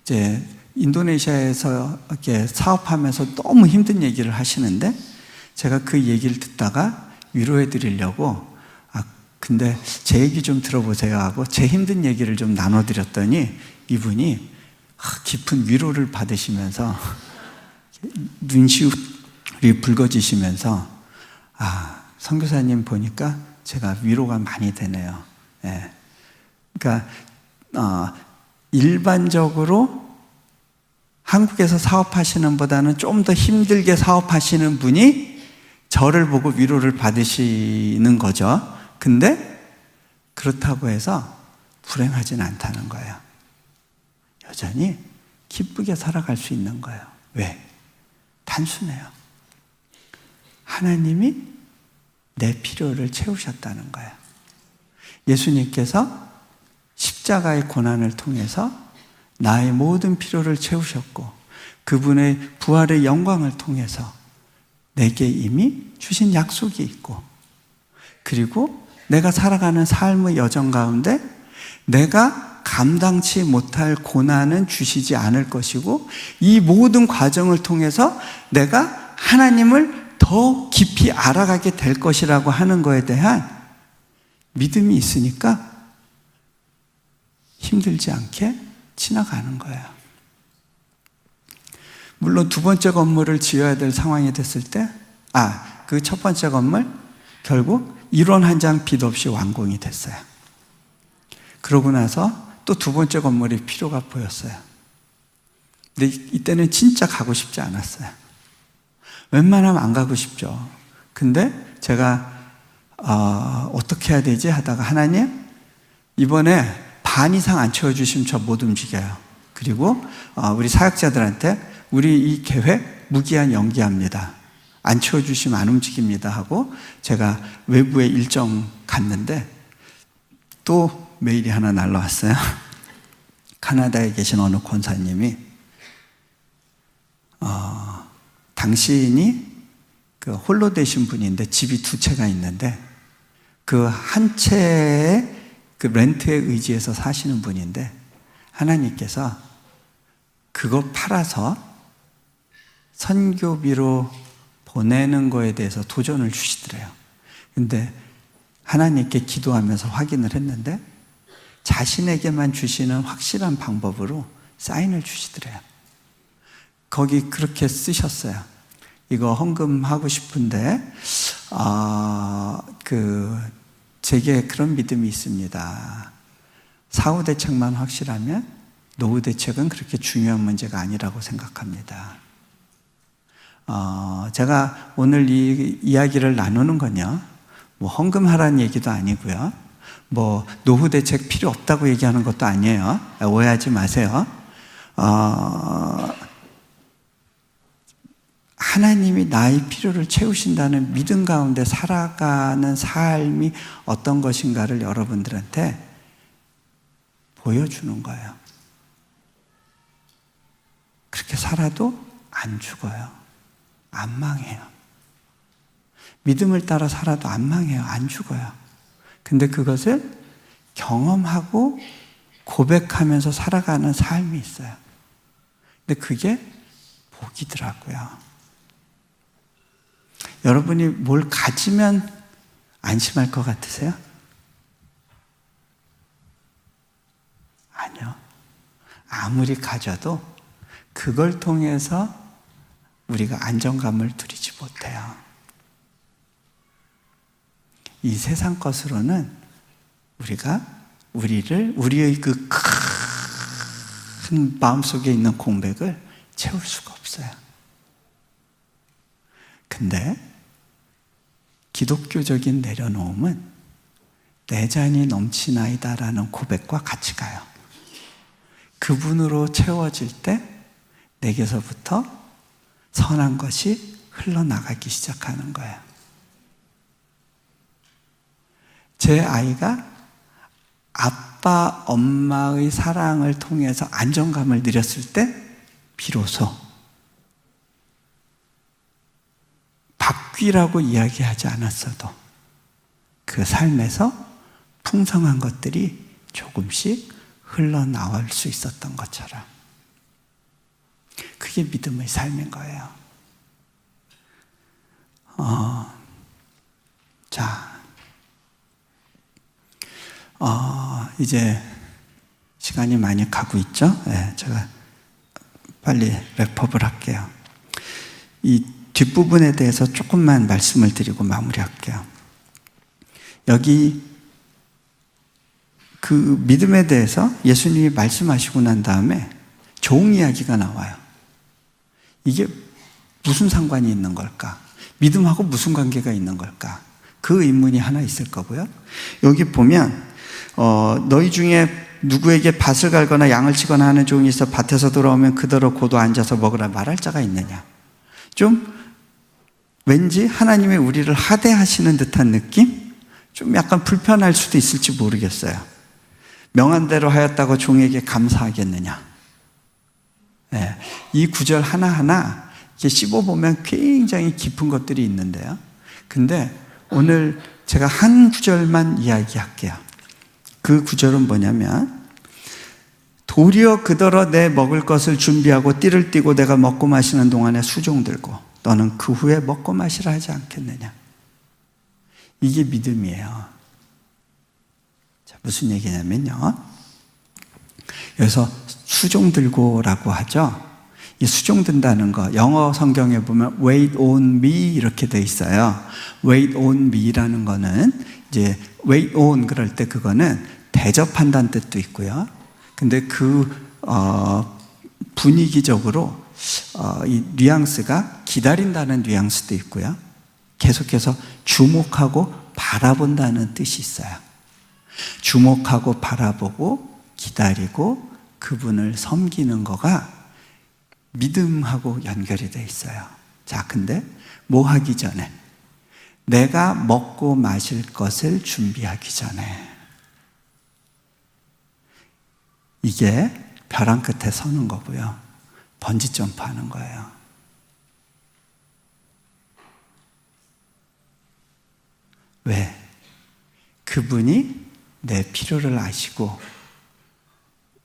이제 인도네시아에서 이렇게 사업하면서 너무 힘든 얘기를 하시는데 제가 그 얘기를 듣다가 위로해 드리려고 근데 제 얘기 좀 들어보세요 하고 제 힘든 얘기를 좀 나눠드렸더니 이분이 깊은 위로를 받으시면서 눈시울이 붉어지시면서 선교사님 보니까 제가 위로가 많이 되네요. 예. 그러니까 일반적으로 한국에서 사업하시는 보다는 좀 더 힘들게 사업하시는 분이 저를 보고 위로를 받으시는 거죠. 근데 그렇다고 해서 불행하진 않다는 거예요. 여전히 기쁘게 살아갈 수 있는 거예요. 왜? 단순해요. 하나님이 내 필요를 채우셨다는 거예요. 예수님께서 십자가의 고난을 통해서 나의 모든 필요를 채우셨고 그분의 부활의 영광을 통해서 내게 이미 주신 약속이 있고 그리고 내가 살아가는 삶의 여정 가운데 내가 감당치 못할 고난은 주시지 않을 것이고 이 모든 과정을 통해서 내가 하나님을 더 깊이 알아가게 될 것이라고 하는 것에 대한 믿음이 있으니까 힘들지 않게 지나가는 거예요. 물론 두 번째 건물을 지어야 될 상황이 됐을 때 그 첫 번째 건물 결국 1원 한 장 빚 없이 완공이 됐어요. 그러고 나서 또 두 번째 건물이 필요가 보였어요. 근데 이때는 진짜 가고 싶지 않았어요. 웬만하면 안 가고 싶죠. 근데 제가 어떻게 해야 되지 하다가 하나님 이번에 반 이상 안 채워주시면 저 못 움직여요. 그리고 우리 사역자들한테 우리 이 계획 무기한 연기합니다. 안 채워주시면 안 움직입니다 하고 제가 외부에 일정 갔는데 또 메일이 하나 날라왔어요. 카나다에 계신 어느 권사님이 당신이 그 홀로 되신 분인데 집이 두 채가 있는데 그 한 채의 그 렌트에 의지해서 사시는 분인데 하나님께서 그거 팔아서 선교비로 보내는 거에 대해서 도전을 주시더래요. 근데 하나님께 기도하면서 확인을 했는데 자신에게만 주시는 확실한 방법으로 사인을 주시더래요. 거기 그렇게 쓰셨어요. 이거 헌금하고 싶은데 제게 그런 믿음이 있습니다. 사후 대책만 확실하면 노후 대책은 그렇게 중요한 문제가 아니라고 생각합니다. 제가 오늘 이 이야기를 나누는 건요, 뭐 헌금하라는 얘기도 아니고요, 뭐 노후 대책 필요 없다고 얘기하는 것도 아니에요. 오해하지 마세요. 하나님이 나의 필요를 채우신다는 믿음 가운데 살아가는 삶이 어떤 것인가를 여러분들한테 보여주는 거예요. 그렇게 살아도 안 죽어요. 안 망해요. 믿음을 따라 살아도 안 망해요. 안 죽어요. 근데 그것을 경험하고 고백하면서 살아가는 삶이 있어요. 근데 그게 복이더라고요. 여러분이 뭘 가지면 안심할 것 같으세요? 아니요. 아무리 가져도 그걸 통해서 우리가 안정감을 누리지 못해요. 이 세상 것으로는 우리의 그 큰 마음속에 있는 공백을 채울 수가 없어요. 근데 기독교적인 내려놓음은 내 잔이 넘치나이다라는 고백과 같이 가요. 그분으로 채워질 때 내게서부터 선한 것이 흘러나가기 시작하는 거예요. 제 아이가 아빠, 엄마의 사랑을 통해서 안정감을 누렸을 때 비로소 바뀌라고 이야기하지 않았어도 그 삶에서 풍성한 것들이 조금씩 흘러나올 수 있었던 것처럼, 그게 믿음의 삶인 거예요. 이제 시간이 많이 가고 있죠? 네, 제가 빨리 랩업을 할게요. 이 뒷부분에 대해서 조금만 말씀을 드리고 마무리할게요. 여기 그 믿음에 대해서 예수님이 말씀하시고 난 다음에 종 이야기가 나와요. 이게 무슨 상관이 있는 걸까? 믿음하고 무슨 관계가 있는 걸까? 그 의문이 하나 있을 거고요. 여기 보면 너희 중에 누구에게 밭을 갈거나 양을 치거나 하는 종이 있어 밭에서 돌아오면 그대로 고도 앉아서 먹으라 말할 자가 있느냐? 좀 왠지 하나님이 우리를 하대하시는 듯한 느낌? 좀 약간 불편할 수도 있을지 모르겠어요. 명한 대로 하였다고 종에게 감사하겠느냐? 네, 이 구절 하나하나 이렇게 씹어보면 굉장히 깊은 것들이 있는데요. 근데 오늘 제가 한 구절만 이야기할게요. 그 구절은 뭐냐면, 도리어 그더러 내 먹을 것을 준비하고 띠를 띠고 내가 먹고 마시는 동안에 수종 들고 너는 그 후에 먹고 마시라 하지 않겠느냐. 이게 믿음이에요. 자, 무슨 얘기냐면요, 여기서 수종 들고라고 하죠. 이 수종 든다는 거, 영어 성경에 보면 wait on me 이렇게 돼 있어요. wait on me라는 거는 이제 wait on 그럴 때 그거는 대접한다는 뜻도 있고요. 근데 분위기적으로 이 뉘앙스가 기다린다는 뉘앙스도 있고요. 계속해서 주목하고 바라본다는 뜻이 있어요. 주목하고 바라보고 기다리고 그분을 섬기는 거가 믿음하고 연결이 돼 있어요. 자, 근데 뭐 하기 전에? 내가 먹고 마실 것을 준비하기 전에. 이게 벼랑 끝에 서는 거고요. 번지 점프하는 거예요. 왜? 그분이 내 필요를 아시고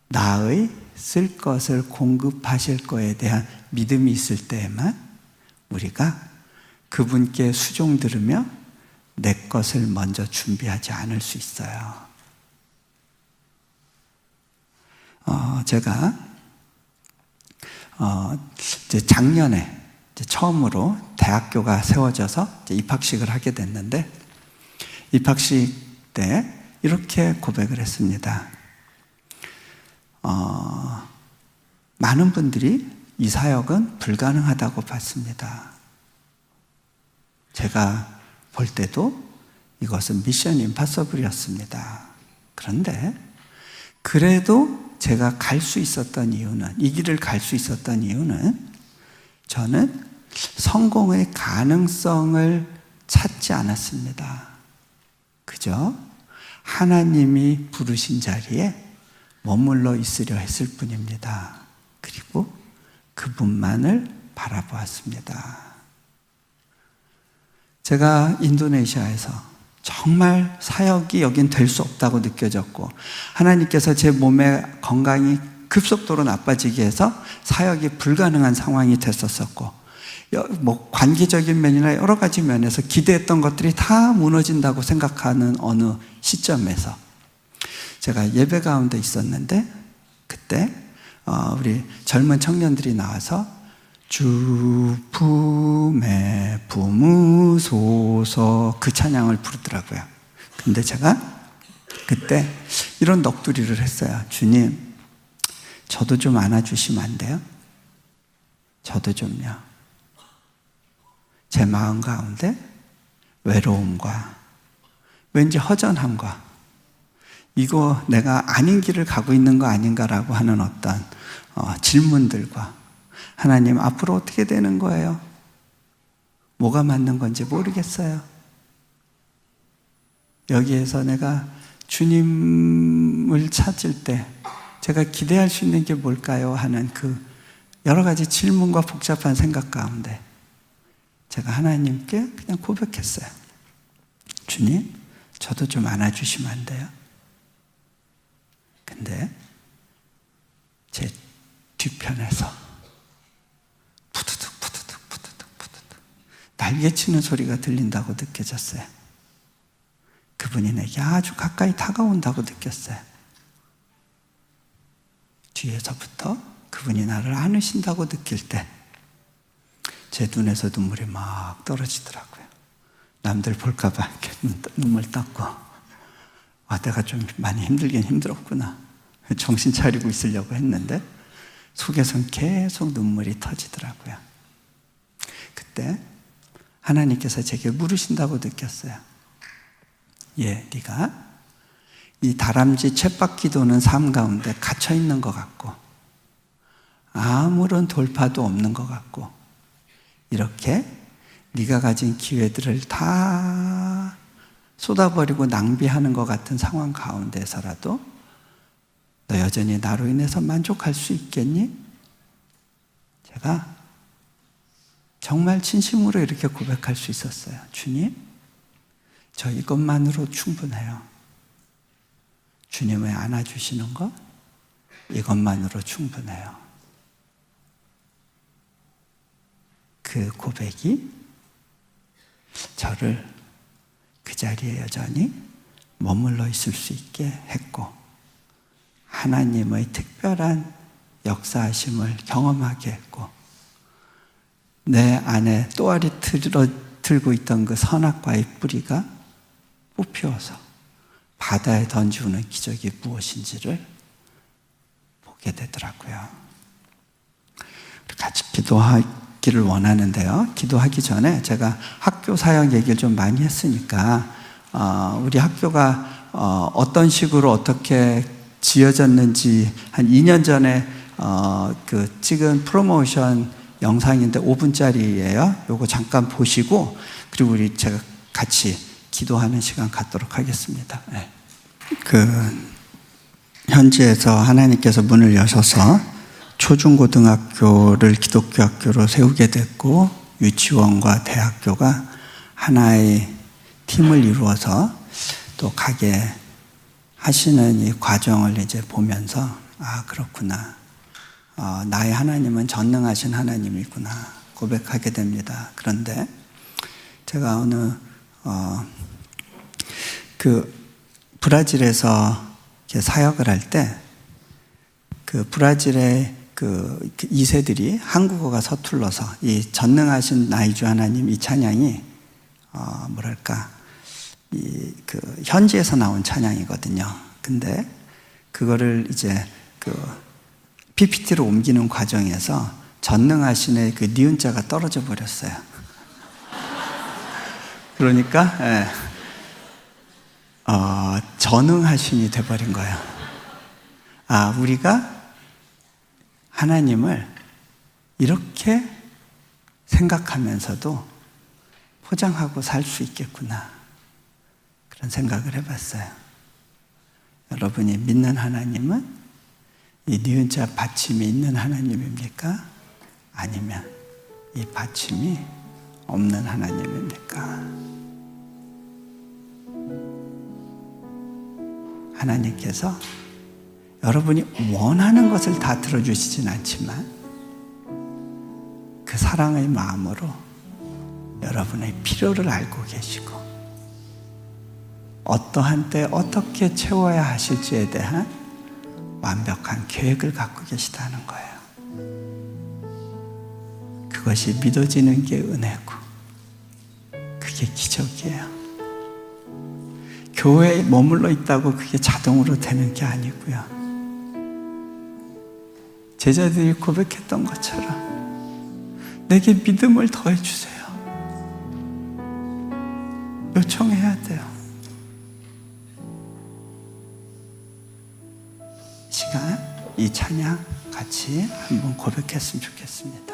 나의 쓸 것을 공급하실 거에 대한 믿음이 있을 때에만 우리가 그분께 수종 들으며 내 것을 먼저 준비하지 않을 수 있어요. 제가 이제 작년에 이제 처음으로 대학교가 세워져서 이제 입학식을 하게 됐는데, 입학식 때 이렇게 고백을 했습니다. 많은 분들이 이 사역은 불가능하다고 봤습니다. 제가 볼 때도 이것은 미션 임파서블이었습니다. 그런데 그래도 제가 갈 수 있었던 이유는, 이 길을 갈 수 있었던 이유는, 저는 성공의 가능성을 찾지 않았습니다. 그저 하나님이 부르신 자리에 머물러 있으려 했을 뿐입니다. 그리고 그분만을 바라보았습니다. 제가 인도네시아에서 정말 사역이 여긴 될 수 없다고 느껴졌고, 하나님께서 제 몸의 건강이 급속도로 나빠지게 해서 사역이 불가능한 상황이 됐었고, 뭐 관계적인 면이나 여러 가지 면에서 기대했던 것들이 다 무너진다고 생각하는 어느 시점에서 제가 예배 가운데 있었는데, 그때 우리 젊은 청년들이 나와서 주 품에 품으소서 그 찬양을 부르더라고요. 근데 제가 그때 이런 넋두리를 했어요. 주님, 저도 좀 안아주시면 안 돼요? 저도 좀요. 제 마음 가운데 외로움과 왠지 허전함과 이거 내가 아닌 길을 가고 있는 거 아닌가라고 하는 어떤 질문들과, 하나님 앞으로 어떻게 되는 거예요? 뭐가 맞는 건지 모르겠어요. 여기에서 내가 주님을 찾을 때 제가 기대할 수 있는 게 뭘까요? 하는 그 여러 가지 질문과 복잡한 생각 가운데 제가 하나님께 그냥 고백했어요. 주님, 저도 좀 안아주시면 안 돼요? 근데 제 뒤편에서 푸드득 푸드득 푸드득 푸드득 날개치는 소리가 들린다고 느껴졌어요. 그분이 내게 아주 가까이 다가온다고 느꼈어요. 뒤에서부터 그분이 나를 안으신다고 느낄 때 제 눈에서 눈물이 막 떨어지더라고요. 남들 볼까봐 이렇게 눈물 닦고, 내가 좀 많이 힘들긴 힘들었구나. 정신 차리고 있으려고 했는데 속에선 계속 눈물이 터지더라고요. 그때 하나님께서 제게 물으신다고 느꼈어요. 네가 이 다람쥐 쳇바퀴 도는 삶 가운데 갇혀 있는 것 같고 아무런 돌파도 없는 것 같고, 이렇게 네가 가진 기회들을 다 쏟아버리고 낭비하는 것 같은 상황 가운데서라도 너 여전히 나로 인해서 만족할 수 있겠니? 제가 정말 진심으로 이렇게 고백할 수 있었어요. 주님, 저 이것만으로 충분해요. 주님의 안아주시는 것, 이것만으로 충분해요. 그 고백이 저를 그 자리에 여전히 머물러 있을 수 있게 했고, 하나님의 특별한 역사하심을 경험하게 했고, 내 안에 또아리 들고 있던 그 선악과의 뿌리가 뽑히어서 바다에 던지우는 기적이 무엇인지를 보게 되더라고요. 같이 기도하기를 원하는데요. 기도하기 전에 제가 학교 사역 얘기를 좀 많이 했으니까 우리 학교가 어떤 식으로 어떻게 지어졌는지 한 2년 전에 그 찍은 프로모션 영상인데 5분짜리예요. 요거 잠깐 보시고, 그리고 우리 제가 같이 기도하는 시간 갖도록 하겠습니다. 네. 현지에서 하나님께서 문을 여셔서 초중고등학교를 기독교 학교로 세우게 됐고, 유치원과 대학교가 하나의 팀을 이루어서 또 가게 하시는 이 과정을 이제 보면서, 그렇구나. 나의 하나님은 전능하신 하나님이구나 고백하게 됩니다. 그런데 제가 어느 브라질에서 사역을 할 때 그 브라질의 그 2세들이 한국어가 서툴러서 이 전능하신 나의 주 하나님 이 찬양이 뭐랄까 그 현지에서 나온 찬양이거든요. 근데 그거를 이제 그 PPT로 옮기는 과정에서 전능하신의 그 니은자가 떨어져 버렸어요. 그러니까 전능하신이 돼버린 거예요. 우리가 하나님을 이렇게 생각하면서도 포장하고 살 수 있겠구나, 그런 생각을 해봤어요. 여러분이 믿는 하나님은 이 니은자 받침이 있는 하나님입니까? 아니면 이 받침이 없는 하나님입니까? 하나님께서 여러분이 원하는 것을 다 들어주시진 않지만 그 사랑의 마음으로 여러분의 필요를 알고 계시고 어떠한 때 어떻게 채워야 하실지에 대한 완벽한 계획을 갖고 계시다는 거예요. 그것이 믿어지는 게 은혜고 그게 기적이에요. 교회에 머물러 있다고 그게 자동으로 되는 게 아니고요. 제자들이 고백했던 것처럼 내게 믿음을 더해 주세요. 요청해야 돼요. 시간 이 찬양 같이 한번 고백했으면 좋겠습니다.